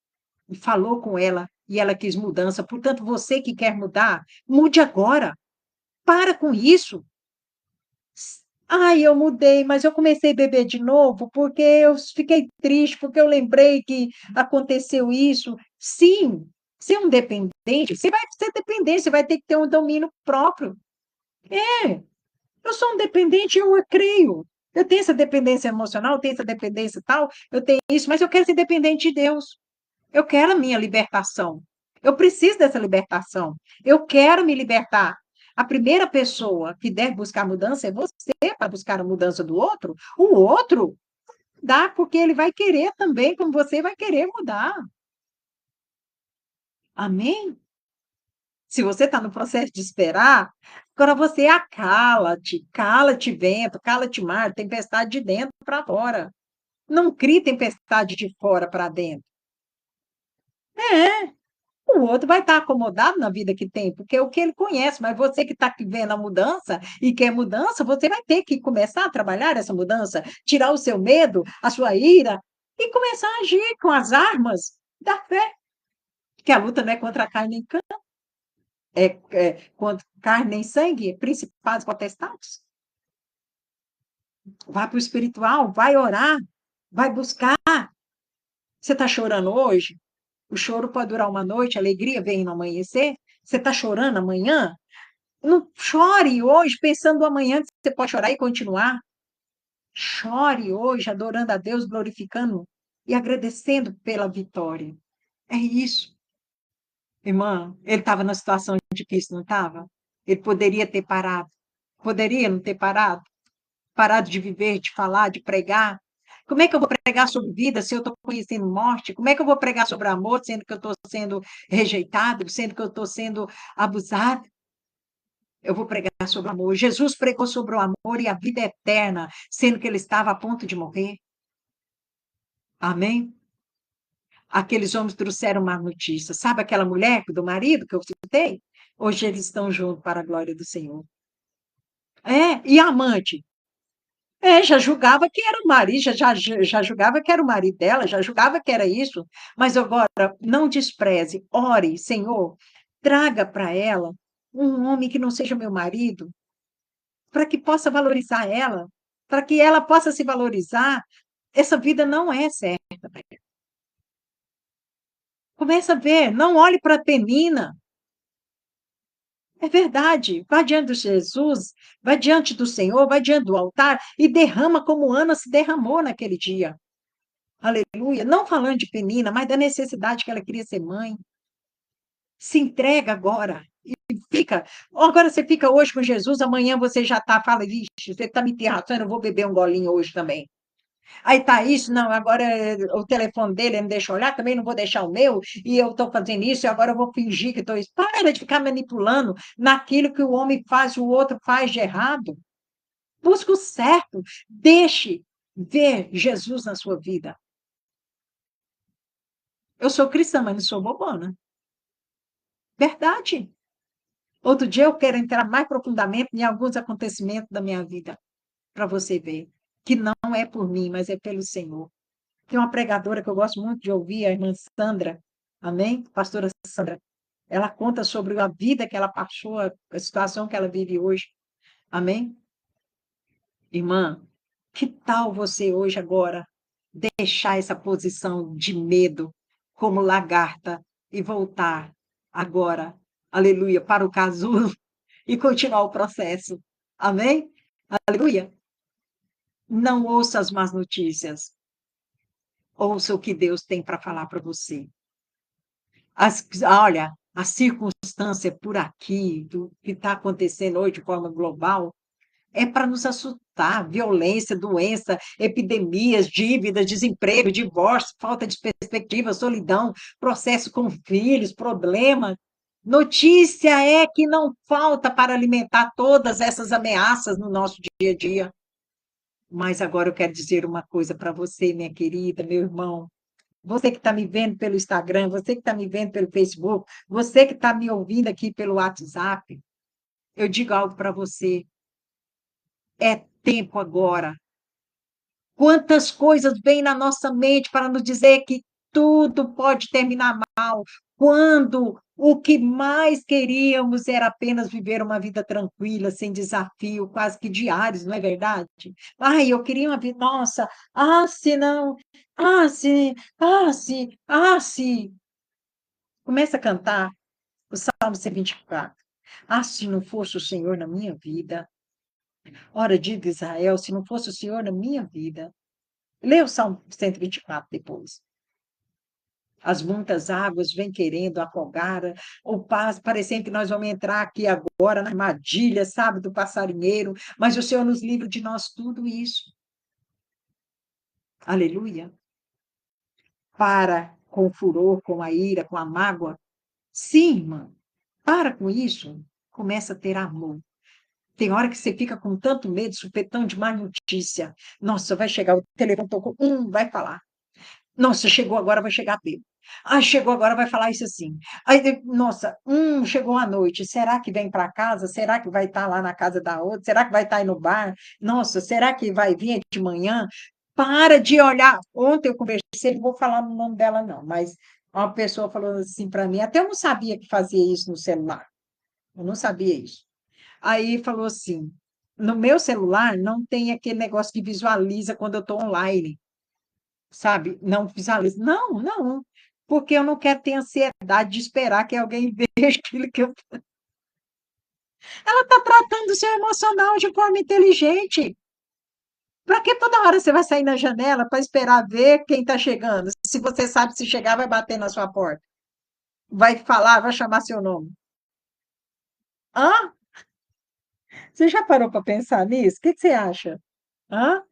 e falou com ela e ela quis mudança. Portanto, você que quer mudar, mude agora. Para com isso. Ai, eu mudei, mas eu comecei a beber de novo porque eu fiquei triste, porque eu lembrei que aconteceu isso. Sim, ser um dependente, você vai ser dependente, você vai ter que ter um domínio próprio. É, eu sou um dependente, eu creio. Eu tenho essa dependência emocional, eu tenho essa dependência tal, eu tenho isso, mas eu quero ser dependente de Deus. Eu quero a minha libertação. Eu preciso dessa libertação. Eu quero me libertar. A primeira pessoa que deve buscar mudança é você para buscar a mudança do outro. O outro dá porque ele vai querer também, como você vai querer mudar. Amém? Se você está no processo de esperar, agora você acala-te, cala-te vento, cala-te mar, tempestade de dentro para fora. Não crie tempestade de fora para dentro. É, o outro vai estar acomodado na vida que tem, porque é o que ele conhece, mas você que está vendo a mudança e quer mudança, você vai ter que começar a trabalhar essa mudança, tirar o seu medo, a sua ira e começar a agir com as armas da fé, que a luta não é contra a carne nem contra carne nem sangue, principados, potestades. Vai para o espiritual, vai orar, vai buscar. Você está chorando hoje? O choro pode durar uma noite, a alegria vem no amanhecer. Você está chorando amanhã? Não chore hoje pensando no amanhã que você pode chorar e continuar. Chore hoje adorando a Deus, glorificando e agradecendo pela vitória. É isso. Irmã, ele estava numa situação difícil, não estava? Ele poderia ter parado. Poderia não ter parado? Parado de viver, de falar, de pregar. Como é que eu vou pregar sobre vida se eu estou conhecendo morte? Como é que eu vou pregar sobre amor, sendo que eu estou sendo rejeitado, sendo que eu estou sendo abusado? Eu vou pregar sobre o amor. Jesus pregou sobre o amor e a vida eterna, sendo que ele estava a ponto de morrer. Amém? Aqueles homens trouxeram uma notícia. Sabe aquela mulher do marido que eu citei? Hoje eles estão juntos para a glória do Senhor. É, e a amante? É, já julgava que era o marido, já julgava que era o marido dela, já julgava que era isso. Mas agora, não despreze, ore, Senhor, traga para ela um homem que não seja meu marido, para que possa valorizar ela, para que ela possa se valorizar. Essa vida não é certa. Começa a ver, não olhe para a Penina. É verdade. Vá diante de Jesus, vai diante do Senhor, vai diante do altar e derrama como Ana se derramou naquele dia. Aleluia. Não falando de Penina, mas da necessidade que ela queria ser mãe. Se entrega agora. E fica. Agora você fica hoje com Jesus, amanhã você já está, fala, vixe, você está me terraçando, eu vou beber um golinho hoje também. Aí tá isso, não, agora o telefone dele ele me deixa olhar, também não vou deixar o meu, e eu estou fazendo isso, e agora eu vou fingir que estou isso. Para de ficar manipulando naquilo que o homem faz, o outro faz de errado. Busca o certo. Deixe ver Jesus na sua vida. Eu sou cristã, mas não sou bobona. Verdade. Outro dia eu quero entrar mais profundamente em alguns acontecimentos da minha vida, para você ver que não é por mim, mas é pelo Senhor. Tem uma pregadora que eu gosto muito de ouvir, a irmã Sandra, amém? Pastora Sandra. Ela conta sobre a vida que ela passou, a situação que ela vive hoje, amém? Irmã, que tal você hoje agora? deixar essa posição de medo como lagarta e voltar agora, aleluia, para o casulo e continuar o processo. Amém? Aleluia. Não ouça as más notícias. Ouça o que Deus tem para falar para você. Olha, a circunstância por aqui, do que está acontecendo hoje de forma global, é para nos assustar. Violência, doença, epidemias, dívidas, desemprego, divórcio, falta de perspectiva, solidão, processo com filhos, problema. Notícia é que não falta para alimentar todas essas ameaças no nosso dia a dia. Mas agora eu quero dizer uma coisa para você, minha querida, meu irmão. Você que está me vendo pelo Instagram, você que está me vendo pelo Facebook, você que está me ouvindo aqui pelo WhatsApp, eu digo algo para você. É tempo agora. Quantas coisas vêm na nossa mente para nos dizer que tudo pode terminar mal, quando o que mais queríamos era apenas viver uma vida tranquila, sem desafio, quase que diários, não é verdade? Ai, eu queria uma vida, nossa, se não, se, se. Começa a cantar o Salmo 124. Se não fosse o Senhor na minha vida, ora, diga Israel, se não fosse o Senhor na minha vida. Lê o Salmo 124 depois. As muitas águas vêm querendo afogar, o paz, parecendo que nós vamos entrar aqui agora na armadilha, sabe, do passarinheiro, mas o Senhor nos livra de nós tudo isso. Aleluia. Para com o furor, com a ira, com a mágoa. Sim, irmã, para com isso. Começa a ter amor. Tem hora que você fica com tanto medo, supetão de má notícia. Nossa, vai chegar o telefone, tocou, vai falar. Nossa, chegou agora, vai chegar bêbado. Chegou agora, vai falar isso assim. Nossa, chegou à noite. Será que vem para casa? Será que vai estar lá na casa da outra? Será que vai estar aí no bar? Nossa, será que vai vir de manhã? Para de olhar. Ontem eu conversei, não vou falar no nome dela, não, mas uma pessoa falou assim para mim, até eu não sabia que fazia isso no celular. Eu não sabia isso. Aí falou assim: no meu celular não tem aquele negócio que visualiza quando eu estou online. Sabe, não visualizo. Não, não, porque eu não quero ter ansiedade de esperar que alguém veja aquilo que eu. Ela está tratando o seu emocional de forma inteligente. Para que toda hora você vai sair na janela para esperar ver quem está chegando? Se você sabe se chegar, vai bater na sua porta, vai falar, vai chamar seu nome. Hã? Você já parou para pensar nisso? O que que você acha? Hã? O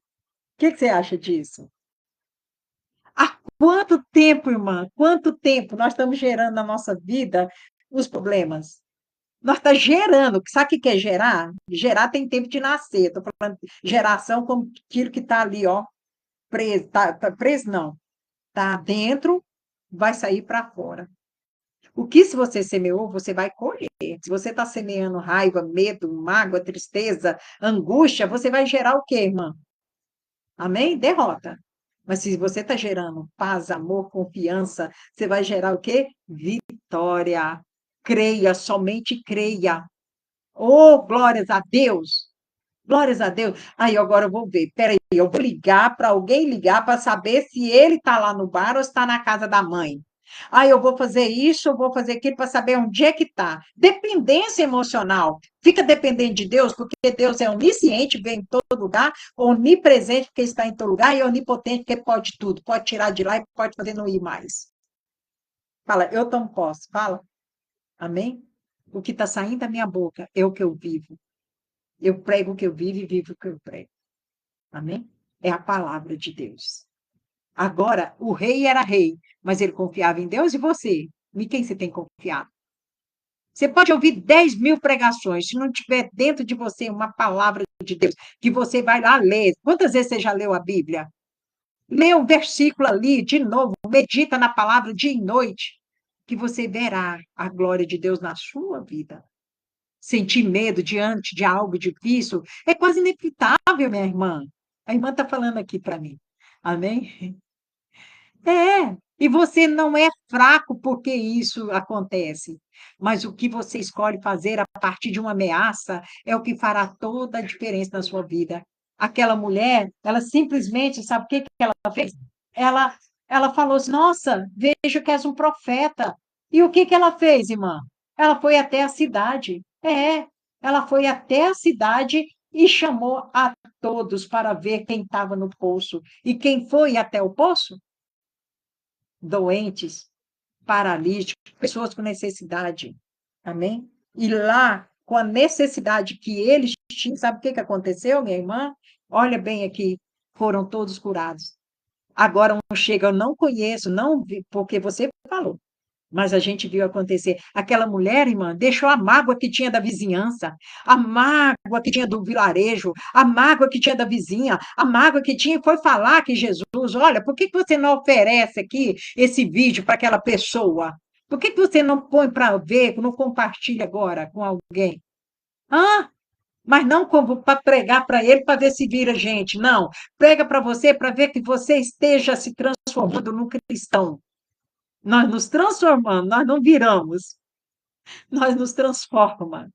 que que você acha disso? Há quanto tempo, irmã? Quanto tempo nós estamos gerando na nossa vida os problemas? Nós está gerando. Sabe o que que é gerar? Gerar tem tempo de nascer. Estou falando geração como aquilo que está ali, ó, preso. Tá preso, não. Está dentro, vai sair para fora. O que se você semeou, você vai colher. Se você está semeando raiva, medo, mágoa, tristeza, angústia, você vai gerar o quê, irmã? Amém? Derrota. Mas se você está gerando paz, amor, confiança, você vai gerar o quê? Vitória. Creia, somente creia. Oh, glórias a Deus! Glórias a Deus. Aí agora eu vou ver. Peraí, eu vou ligar para alguém ligar para saber se ele está lá no bar ou está na casa da mãe. Aí eu vou fazer isso, eu vou fazer aquilo para saber onde é que está. Dependência emocional. Fica dependente de Deus, porque Deus é onisciente, vem em todo lugar, onipresente, porque está em todo lugar, e onipotente, porque pode tudo. Pode tirar de lá e pode fazer não ir mais. Fala, eu tomo posse. Fala. Amém? O que está saindo da minha boca é o que eu vivo. Eu prego o que eu vivo e vivo o que eu prego. Amém? É a palavra de Deus. Agora, o rei era rei, mas ele confiava em Deus e você? Em quem você tem confiado? Você pode ouvir 10.000 pregações, se não tiver dentro de você uma palavra de Deus, que você vai lá ler. Quantas vezes você já leu a Bíblia? Lê um versículo ali, de novo, medita na palavra dia e noite, que você verá a glória de Deus na sua vida. Sentir medo diante de algo difícil é quase inevitável, minha irmã. A irmã está falando aqui para mim. Amém? E você não é fraco porque isso acontece, mas o que você escolhe fazer a partir de uma ameaça é o que fará toda a diferença na sua vida. aquela mulher, ela simplesmente, sabe o que que ela fez? Ela, ela falou assim, nossa, vejo que és um profeta. E o que que ela fez, irmã? Ela foi até a cidade. Ela foi até a cidade e chamou a todos para ver quem estava no poço. E quem foi até o poço? Doentes, paralíticos, pessoas com necessidade. Amém? E lá, com a necessidade que eles tinham, sabe o que que aconteceu, minha irmã? Olha bem aqui, foram todos curados. Agora um chega, eu não conheço, não vi, porque você falou, mas a gente viu acontecer. Aquela mulher, irmã, deixou a mágoa que tinha da vizinhança, a mágoa que tinha do vilarejo, a mágoa que tinha da vizinha, a mágoa que tinha e foi falar que Jesus, olha, por que que você não oferece aqui esse vídeo para aquela pessoa? Por que que você não põe para ver, não compartilha agora com alguém? Ah, mas não como para pregar para ele para ver se vira gente, não. Prega para você para ver que você esteja se transformando num cristão. Nós nos transformamos, nós não viramos, nós nos transformamos.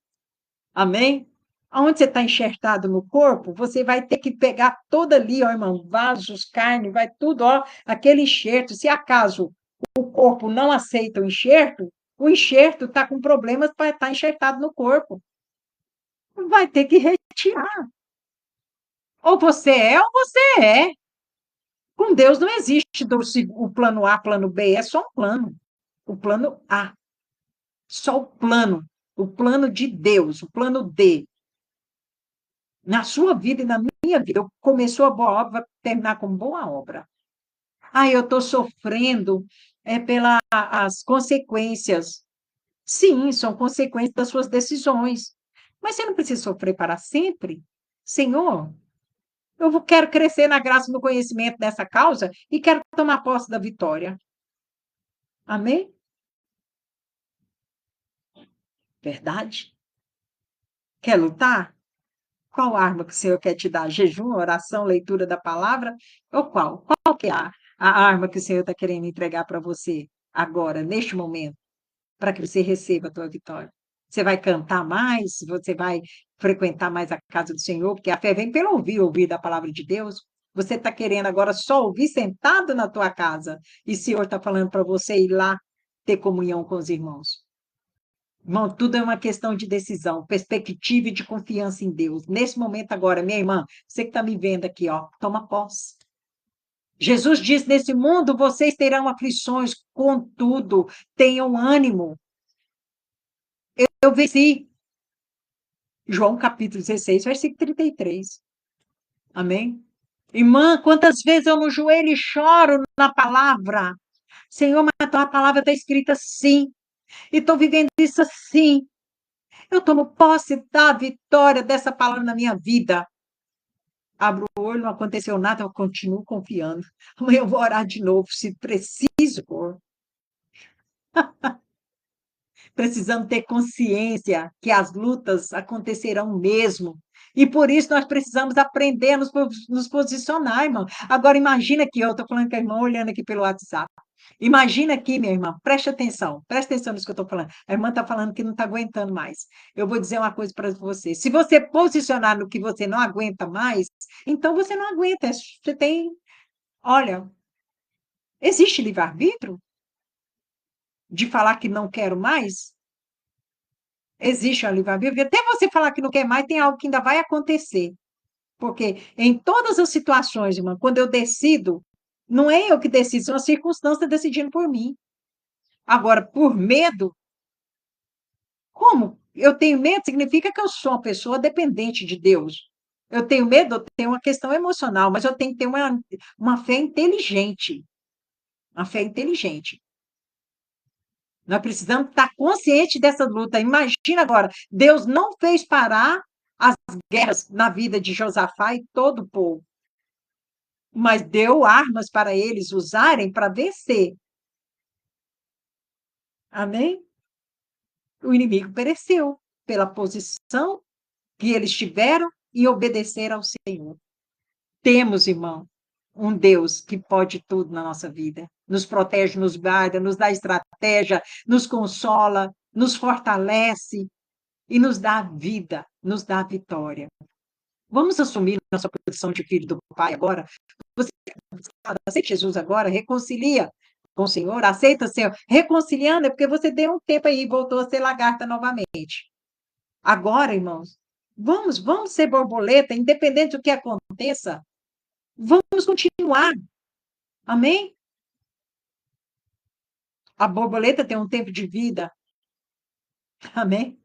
Amém? Aonde você está enxertado no corpo, você vai ter que pegar todo ali, ó, irmão, vasos, carne, vai tudo, ó, aquele enxerto. Se acaso o corpo não aceita o enxerto está com problemas para estar enxertado no corpo. Vai ter que retirar. Ou você é, ou você é. Com Deus não existe o plano A, plano B, é só um plano. O plano A. Só o plano de Deus, o plano D, na sua vida e na minha vida. Começou a boa obra, vai terminar com boa obra. Ah, eu estou sofrendo pelas consequências. Sim, são consequências das suas decisões. Mas você não precisa sofrer para sempre. Senhor, quero crescer na graça e no conhecimento dessa causa e quero tomar posse da vitória. Amém? Verdade? Quer lutar? Qual arma que o Senhor quer te dar? Jejum, oração, leitura da palavra? Ou qual? Qual que é a arma que o Senhor está querendo entregar para você agora, neste momento, para que você receba a tua vitória? Você vai cantar mais? Você vai frequentar mais a casa do Senhor? Porque a fé vem pelo ouvir da palavra de Deus. Você está querendo agora só ouvir sentado na tua casa e o Senhor está falando para você ir lá ter comunhão com os irmãos. Irmão, tudo é uma questão de decisão, perspectiva e de confiança em Deus. Nesse momento agora, minha irmã, você que está me vendo aqui, ó, toma posse. Jesus diz: nesse mundo vocês terão aflições, contudo, tenham ânimo. Eu venci. João capítulo 16, versículo 33. Amém? Irmã, quantas vezes eu no joelho e choro na palavra? Senhor, mas a tua palavra está escrita assim. E estou vivendo isso assim. Eu tomo posse da vitória dessa palavra na minha vida. Abro o olho, não aconteceu nada, eu continuo confiando. Amanhã eu vou orar de novo, se preciso for. Precisamos ter consciência que as lutas acontecerão mesmo. E por isso nós precisamos aprender a nos posicionar, irmão. Agora, imagina aqui, eu estou falando com a irmã, olhando aqui pelo WhatsApp. Imagina aqui, minha irmã, preste atenção nisso que eu estou falando. A irmã está falando que não está aguentando mais. Eu vou dizer uma coisa para você. Se você posicionar no que você não aguenta mais, então você não aguenta. Você tem. Olha, existe livre-arbítrio de falar que não quero mais? Existe uma livre-arbítrio. Até você falar que não quer mais, tem algo que ainda vai acontecer. Porque em todas as situações, irmã, quando eu decido, não é eu que decido, são as circunstâncias decidindo por mim. Agora, por medo, como? Eu tenho medo significa que eu sou uma pessoa dependente de Deus. Eu tenho medo, eu tenho uma questão emocional, mas eu tenho que ter uma fé inteligente. Uma fé inteligente. Nós precisamos estar conscientes dessa luta. Imagina agora, Deus não fez parar as guerras na vida de Josafá e todo o povo, mas deu armas para eles usarem para vencer. Amém? O inimigo pereceu pela posição que eles tiveram e obedeceram ao Senhor. Temos, irmão, um Deus que pode tudo na nossa vida. Nos protege, nos guarda, nos dá estratégia, nos consola, nos fortalece e nos dá vida, nos dá vitória. Vamos assumir nossa posição de filho do Pai agora. Você aceita Jesus agora, reconcilia com o Senhor, aceita o Senhor. Reconciliando é porque você deu um tempo aí e voltou a ser lagarta novamente. Agora, irmãos, vamos ser borboleta, independente do que aconteça. Vamos continuar. Amém? A borboleta tem um tempo de vida. Amém?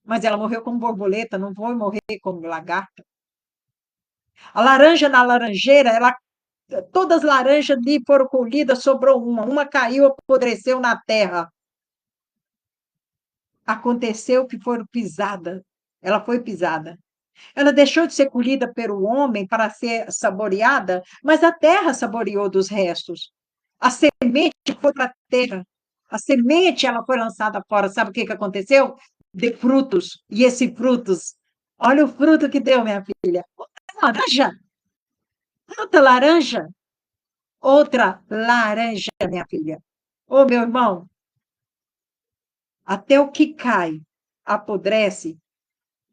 Mas ela morreu como borboleta, não foi morrer como lagarta. A laranja na laranjeira, todas as laranjas ali foram colhidas, sobrou uma caiu, apodreceu na terra. Aconteceu que foram pisada, ela foi pisada. Ela deixou de ser colhida pelo homem para ser saboreada, mas a terra saboreou dos restos. A semente foi para a terra. A semente ela foi lançada fora. Sabe o que aconteceu? De frutos. E esses frutos, olha o fruto que deu, minha filha. Laranja, outra laranja, outra laranja, minha filha. Ô, meu irmão, até o que cai, apodrece,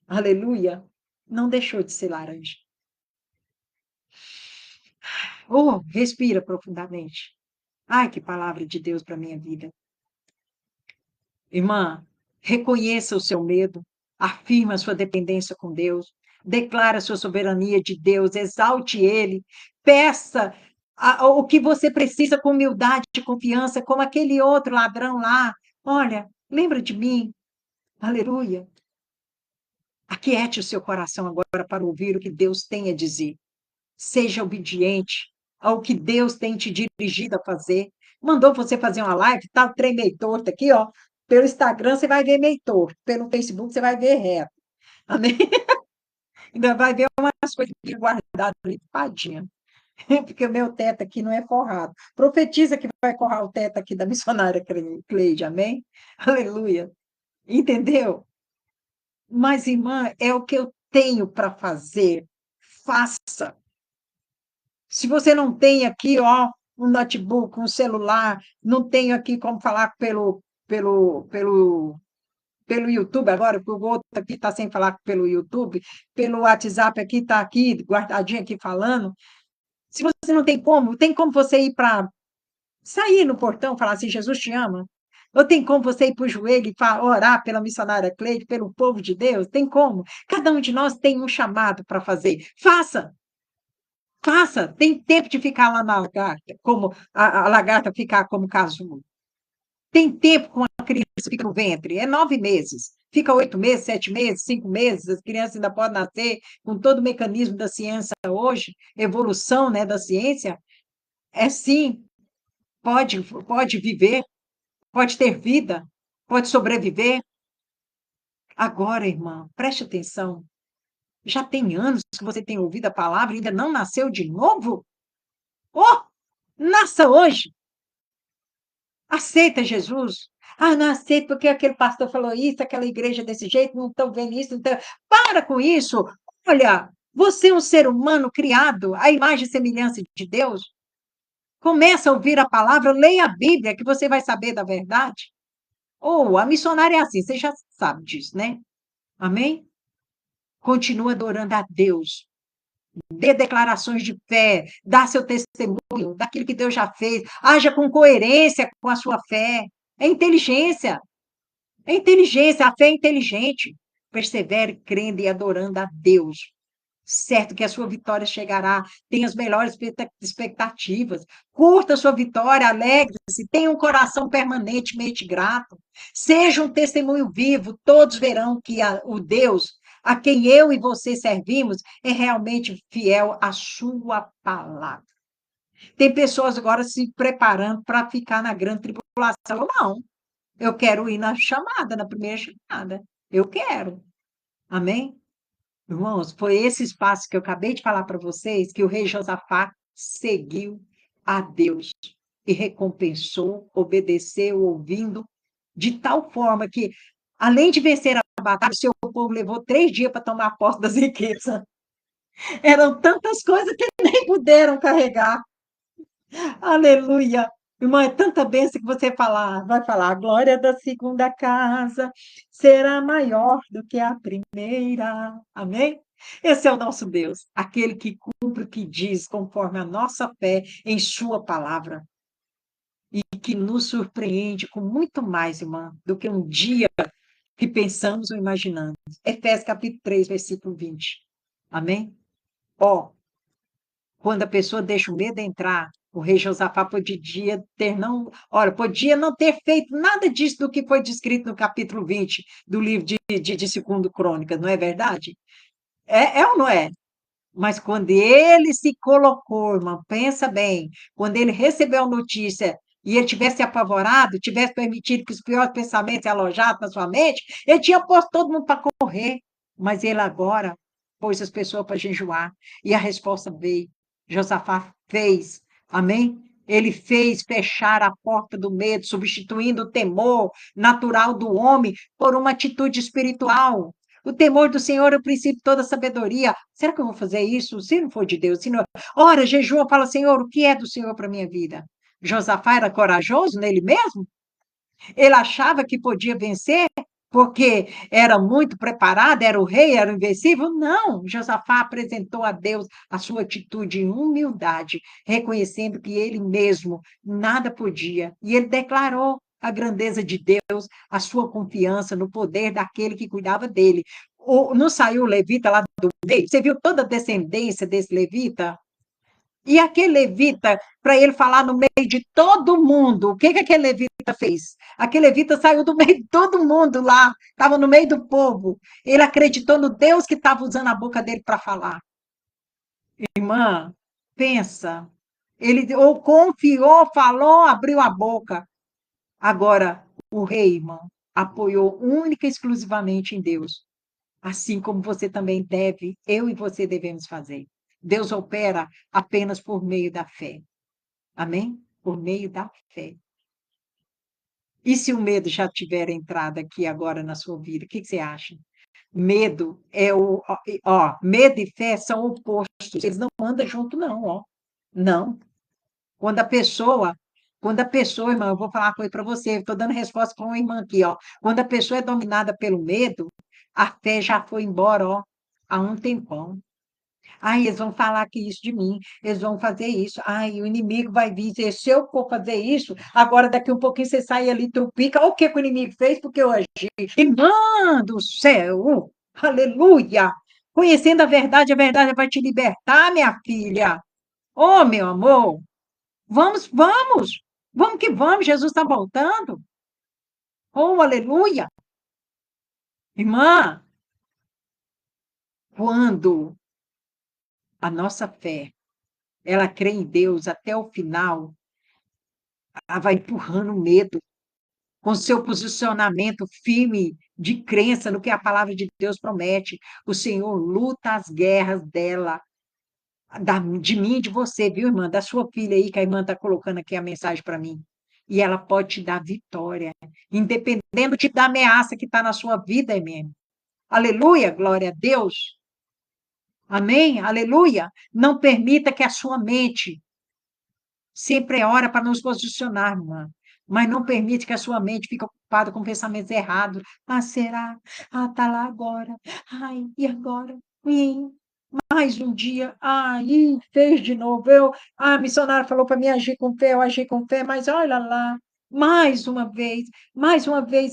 aleluia, não deixou de ser laranja. Oh, respira profundamente. Ai, que palavra de Deus para a minha vida. Irmã, reconheça o seu medo, afirma a sua dependência com Deus, declara a sua soberania de Deus, exalte Ele, peça o que você precisa com humildade e confiança, como aquele outro ladrão lá. Olha, lembra de mim. Aleluia. Aquiete o seu coração agora para ouvir o que Deus tem a dizer. Seja obediente ao que Deus tem te dirigido a fazer. Mandou você fazer uma live, tá o trem meio torto aqui, ó. Pelo Instagram você vai ver meio torto, pelo Facebook você vai ver reto. Amém? Ainda vai ver umas coisas guardadas ali, padinha. Porque o meu teto aqui não é forrado. Profetiza que vai forrar o teto aqui da missionária Cleide, amém? Aleluia. Entendeu? Mas, irmã, é o que eu tenho para fazer. Faça. Se você não tem aqui, ó, um notebook, um celular, não tenho aqui como falar pelo YouTube agora, porque o outro aqui está sem falar pelo YouTube, pelo WhatsApp aqui, está aqui, guardadinho aqui falando. Se você não tem como você ir para sair no portão, falar assim, Jesus te ama. Ou tem como você ir para o joelho e orar pela missionária Cleide, pelo povo de Deus? Tem como. Cada um de nós tem um chamado para fazer. Faça! Faça! Tem tempo de ficar lá na lagarta, como a lagarta ficar como casulo. Tem tempo com a criança fica no ventre, é 9 meses. Fica 8 meses, 7 meses, 5 meses, as crianças ainda podem nascer com todo o mecanismo da ciência hoje, evolução, né, da ciência. É sim, pode viver, pode ter vida, pode sobreviver. Agora, irmã, preste atenção. Já tem anos que você tem ouvido a palavra e ainda não nasceu de novo? Oh, nasça hoje! Aceita Jesus? Ah, não aceito porque aquele pastor falou isso, aquela igreja desse jeito, não estão vendo isso. Então... Para com isso! Olha, você é um ser humano criado à imagem e semelhança de Deus. Começa a ouvir a palavra, leia a Bíblia, que você vai saber da verdade. Ou a missionária é assim, você já sabe disso, né? Amém? Continua adorando a Deus. Dê declarações de fé, dá seu testemunho daquilo que Deus já fez. Haja com coerência com a sua fé. É inteligência. É inteligência, a fé é inteligente. Persevere crendo e adorando a Deus. Certo que a sua vitória chegará. Tenha as melhores expectativas. Curta a sua vitória, alegre-se, tenha um coração permanentemente grato. Seja um testemunho vivo. Todos verão que o Deus a quem eu e você servimos é realmente fiel à sua palavra. Tem pessoas agora se preparando para ficar na grande tribulação. Não, eu quero ir na chamada, na primeira chamada. Eu quero. Amém? Irmãos, foi esse espaço que eu acabei de falar para vocês que o rei Josafá seguiu a Deus e recompensou, obedeceu, ouvindo, de tal forma que, além de vencer a batalha, o seu povo levou 3 dias para tomar posse das riquezas. Eram tantas coisas que nem puderam carregar. Aleluia! Irmã, é tanta bênção que você vai falar, a glória da segunda casa será maior do que a primeira. Amém? Esse é o nosso Deus, aquele que cumpre o que diz, conforme a nossa fé em Sua palavra, e que nos surpreende com muito mais, irmã, do que um dia que pensamos ou imaginamos. Efésios capítulo 3, versículo 20. Amém? Ó, quando a pessoa deixa o medo entrar, o rei Josafá podia ter não, olha, podia não ter feito nada disso do que foi descrito no capítulo 20 do livro de 2 Crônicas, não é verdade? É ou não é? Mas quando ele se colocou, irmão, pensa bem, quando ele recebeu a notícia e ele tivesse apavorado, tivesse permitido que os piores pensamentos se alojassem na sua mente, ele tinha posto todo mundo para correr. Mas ele agora pôs as pessoas para jejuar. E a resposta veio. Josafá fez. Amém? Ele fez fechar a porta do medo, substituindo o temor natural do homem por uma atitude espiritual. O temor do Senhor é o princípio de toda sabedoria. Será que eu vou fazer isso? Se não for de Deus, se não... Ora, jejua, fala, Senhor, o que é do Senhor para a minha vida? Josafá era corajoso nele mesmo? Ele achava que podia vencer porque era muito preparado, era o rei, era invencível? Não, Josafá apresentou a Deus a sua atitude em humildade, reconhecendo que ele mesmo nada podia. E ele declarou a grandeza de Deus, a sua confiança no poder daquele que cuidava dele. Não saiu o levita lá do meio? Você viu toda a descendência desse levita? E aquele levita, para ele falar no meio de todo mundo, o que que aquele levita fez? Aquele levita saiu do meio de todo mundo lá, estava no meio do povo. Ele acreditou no Deus que estava usando a boca dele para falar. Irmã, pensa. Ele ou confiou, falou, abriu a boca. Agora, o rei, irmão, apoiou única e exclusivamente em Deus. Assim como você também deve, eu e você devemos fazer. Deus opera apenas por meio da fé. Amém? Por meio da fé. E se o medo já tiver entrado aqui agora na sua vida, o que que você acha? Medo é medo e fé são opostos, eles não andam junto não, ó. Não. Quando a pessoa, irmã, eu vou falar uma coisa para você, estou dando resposta para uma irmã aqui, ó. Quando a pessoa é dominada pelo medo, a fé já foi embora, ó, há um tempão. Ai, eles vão falar que isso de mim, eles vão fazer isso. Ai, o inimigo vai vir dizer, se eu for fazer isso, agora daqui um pouquinho você sai ali, trupica. Olha o que que o inimigo fez, porque eu agi. Irmã do céu, aleluia! Conhecendo a verdade vai te libertar, minha filha. Oh, meu amor, vamos, vamos, vamos que vamos, Jesus está voltando. Oh, aleluia! Irmã, quando a nossa fé, ela crê em Deus até o final, ela vai empurrando o medo, com seu posicionamento firme de crença no que a palavra de Deus promete. O Senhor luta as guerras dela, de mim e de você, viu, irmã? Da sua filha aí, que a irmã está colocando aqui a mensagem para mim. E ela pode te dar vitória, independente do tipo da ameaça que está na sua vida, irmã. Aleluia, glória a Deus. Amém, aleluia. Não permita que a sua mente sempre é hora para nos posicionar, irmã. Mas não permite que a sua mente fique ocupada com pensamentos errados. Ah, será? Ah, tá lá agora. Ai, e agora? Ih, mais um dia. Ai, fez de novo. A missionária falou para mim agir com fé, eu agi com fé, mas olha lá. Mais uma vez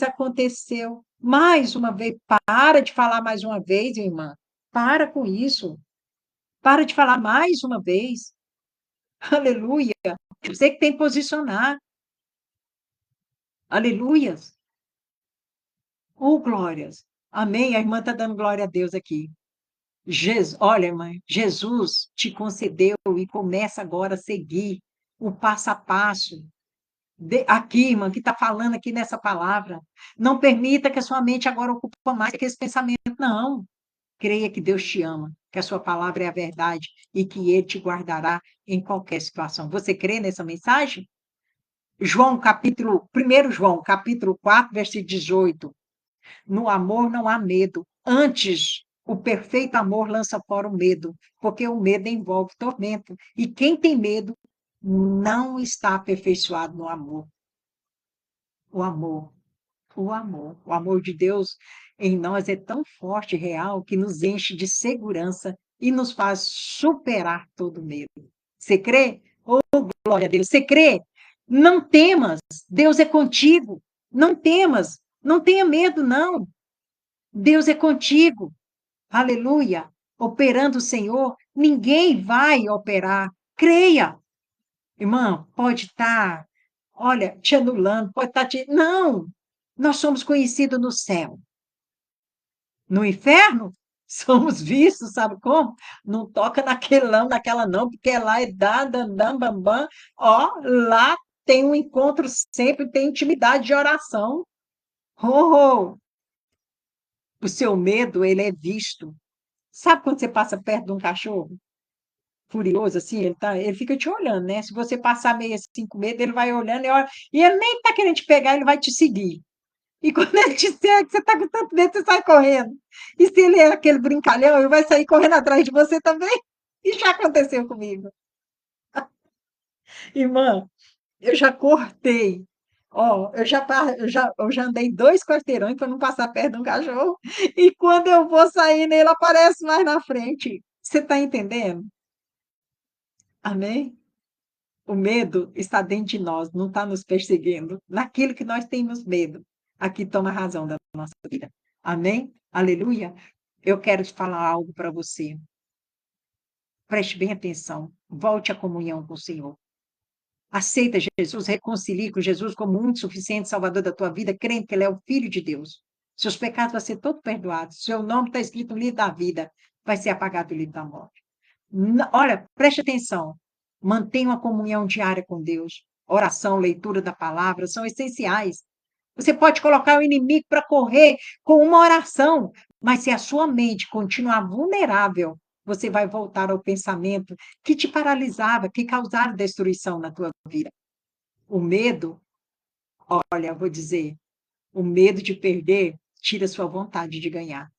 aconteceu. Mais uma vez. Para de falar mais uma vez, irmã. Para com isso. Para de falar mais uma vez. Aleluia. Você que tem que posicionar. Aleluias. Oh, glórias. Amém. A irmã está dando glória a Deus aqui. Olha, irmã, Jesus te concedeu e começa agora a seguir o passo a passo. Aqui, irmã, que está falando aqui nessa palavra. Não permita que a sua mente agora ocupe mais que esse pensamento, não. Creia que Deus te ama, que a sua palavra é a verdade e que Ele te guardará em qualquer situação. Você crê nessa mensagem? João, capítulo 4, versículo 18. No amor não há medo. Antes, o perfeito amor lança fora o medo, porque o medo envolve tormento. E quem tem medo não está aperfeiçoado no amor. O amor. O amor de Deus em nós é tão forte e real que nos enche de segurança e nos faz superar todo medo. Você crê? Oh, glória a Deus. Você crê? Não temas, Deus é contigo. Não temas, não tenha medo, não. Deus é contigo. Aleluia. Operando o Senhor, ninguém vai operar. Creia. Irmã, pode estar, olha, te anulando, pode estar te. Não! Nós somos conhecidos no céu. No inferno, somos vistos, sabe como? Não toca naquele não, naquela não, porque lá é dan, bam, bam. Ó, lá tem um encontro sempre, tem intimidade de oração. Oh, oh. O seu medo, ele é visto. Sabe quando você passa perto de um cachorro? Furioso, assim, ele fica te olhando, né? Se você passar meio assim com medo, ele vai olhando e ele nem tá querendo te pegar, ele vai te seguir. E quando ele te segue, você tá com tanto medo, você sai correndo. E se ele é aquele brincalhão, ele vai sair correndo atrás de você também. E já aconteceu comigo. Irmã, eu já cortei. Ó, eu já andei 2 quarteirões para não passar perto de um cachorro. E quando eu vou saindo, ele aparece mais na frente. Você está entendendo? Amém? O medo está dentro de nós, não está nos perseguindo. Naquilo que nós temos medo, aqui toma razão da nossa vida. Amém? Aleluia. Eu quero te falar algo para você. Preste bem atenção. Volte à comunhão com o Senhor. Aceita Jesus, reconcilie com Jesus como único suficiente Salvador da tua vida, crendo que Ele é o Filho de Deus. Seus pecados vão ser todos perdoados. Seu nome está escrito no livro da vida, vai ser apagado do livro da morte. Olha, preste atenção. Mantenha uma comunhão diária com Deus. Oração, leitura da palavra são essenciais. Você pode colocar o inimigo para correr com uma oração, mas se a sua mente continuar vulnerável, você vai voltar ao pensamento que te paralisava, que causava destruição na tua vida. O medo, olha, eu vou dizer, o medo de perder tira sua vontade de ganhar.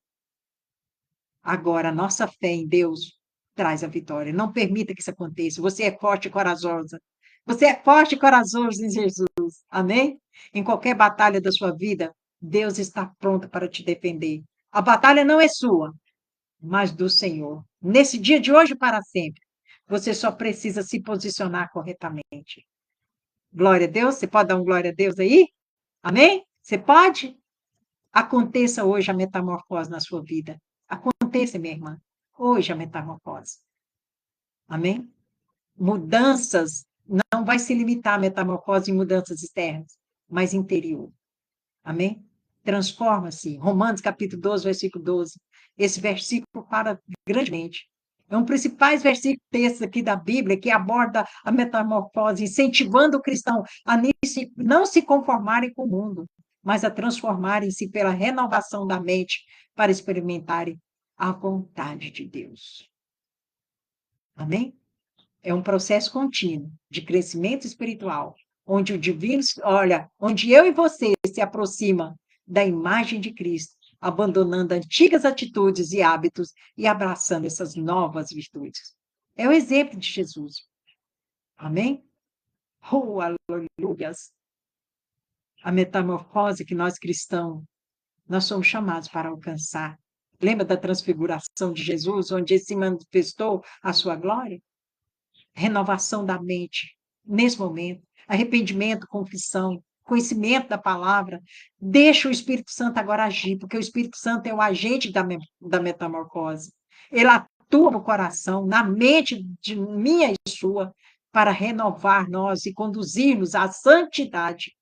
Agora, a nossa fé em Deus traz a vitória. Não permita que isso aconteça. Você é forte e corajosa. Você é forte e corajoso em Jesus. Amém? Em qualquer batalha da sua vida, Deus está pronto para te defender. A batalha não é sua, mas do Senhor. Nesse dia de hoje para sempre, você só precisa se posicionar corretamente. Glória a Deus. Você pode dar um glória a Deus aí? Amém? Você pode? Aconteça hoje a metamorfose na sua vida. Aconteça, minha irmã. Hoje a metamorfose. Amém? Mudanças não vai se limitar a metamorfose em mudanças externas, mas interior. Amém? Transforma-se. Romanos capítulo 12, versículo 12. Esse versículo fala grandemente. É um dos principais versículos textos aqui da Bíblia que aborda a metamorfose, incentivando o cristão a não se conformarem com o mundo, mas a transformarem-se pela renovação da mente para experimentarem a vontade de Deus. Amém? É um processo contínuo de crescimento espiritual, onde o divino, olha, onde eu e você se aproxima da imagem de Cristo, abandonando antigas atitudes e hábitos e abraçando essas novas virtudes. É o exemplo de Jesus. Amém? Oh, aleluias! A metamorfose que nós cristãos, nós somos chamados para alcançar. Lembra da transfiguração de Jesus, onde ele se manifestou a sua glória? Renovação da mente nesse momento, arrependimento, confissão, conhecimento da palavra. Deixa o Espírito Santo agora agir, porque o Espírito Santo é o agente da metamorfose. Ele atua no coração, na mente de minha e sua, para renovar nós e conduzir-nos à santidade.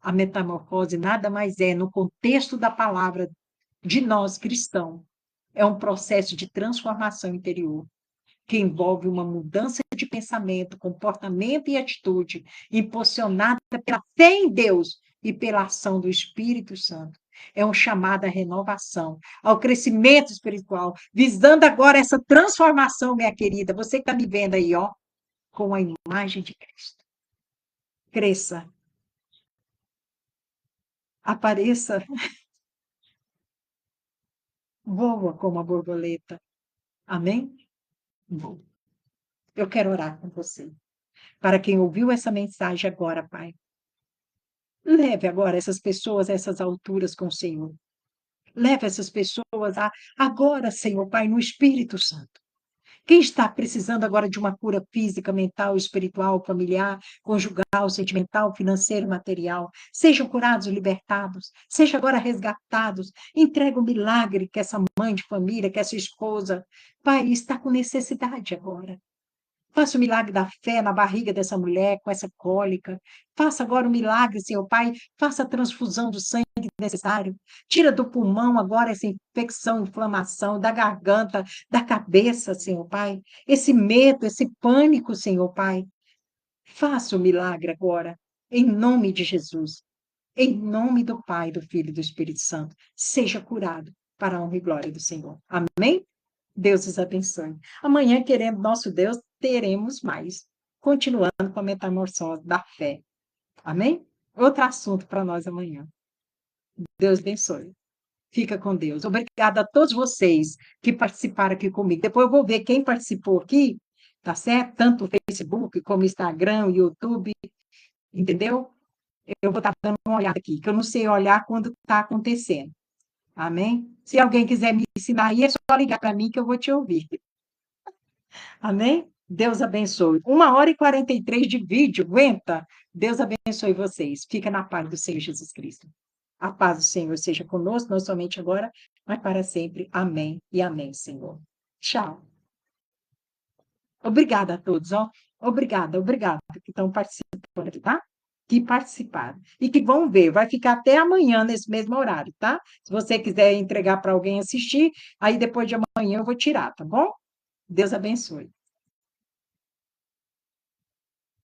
A metamorfose nada mais é, no contexto da palavra de nós cristãos, é um processo de transformação interior que envolve uma mudança de pensamento, comportamento e atitude, impulsionada pela fé em Deus e pela ação do Espírito Santo. É um chamado à renovação, ao crescimento espiritual, visando agora essa transformação, minha querida. Você que está me vendo aí, ó, com a imagem de Cristo. Cresça, apareça, voa como a borboleta. Amém? Voa. Eu quero orar com você. Para quem ouviu essa mensagem agora, Pai, Leve agora essas pessoas a essas alturas com o Senhor. Leve essas pessoas a agora, Senhor Pai, no Espírito Santo. Quem está precisando agora de uma cura física, mental, espiritual, familiar, conjugal, sentimental, financeiro, material, sejam curados, libertados, sejam agora resgatados. Entrega o milagre que essa mãe de família, que essa esposa, Pai, está com necessidade agora. Faça o milagre da fé na barriga dessa mulher com essa cólica. Faça agora o milagre, Senhor Pai. Faça a transfusão do sangue necessário. Tira do pulmão agora essa infecção, inflamação, da garganta, da cabeça, Senhor Pai. Esse medo, esse pânico, Senhor Pai. Faça o milagre agora, em nome de Jesus. Em nome do Pai, do Filho e do Espírito Santo. Seja curado para a honra e glória do Senhor. Amém? Deus os abençoe. Amanhã, querendo nosso Deus, teremos mais. Continuando com a metamorfose da fé. Amém? Outro assunto para nós amanhã. Deus abençoe. Fica com Deus. Obrigada a todos vocês que participaram aqui comigo. Depois eu vou ver quem participou aqui, tá certo? Tanto o Facebook como o Instagram, o YouTube, entendeu? Eu vou estar dando uma olhada aqui, que eu não sei olhar quando está acontecendo. Amém? Se alguém quiser me ensinar aí, é só ligar para mim que eu vou te ouvir. Amém? Deus abençoe. 1h43 de vídeo, aguenta? Deus abençoe vocês. Fica na paz do Senhor Jesus Cristo. A paz do Senhor seja conosco, não somente agora, mas para sempre. Amém e amém, Senhor. Tchau. Obrigada a todos, ó. Obrigada que estão participando aqui, tá? Que participaram. E que vão ver, vai ficar até amanhã nesse mesmo horário, tá? Se você quiser entregar para alguém assistir, aí depois de amanhã eu vou tirar, tá bom? Deus abençoe.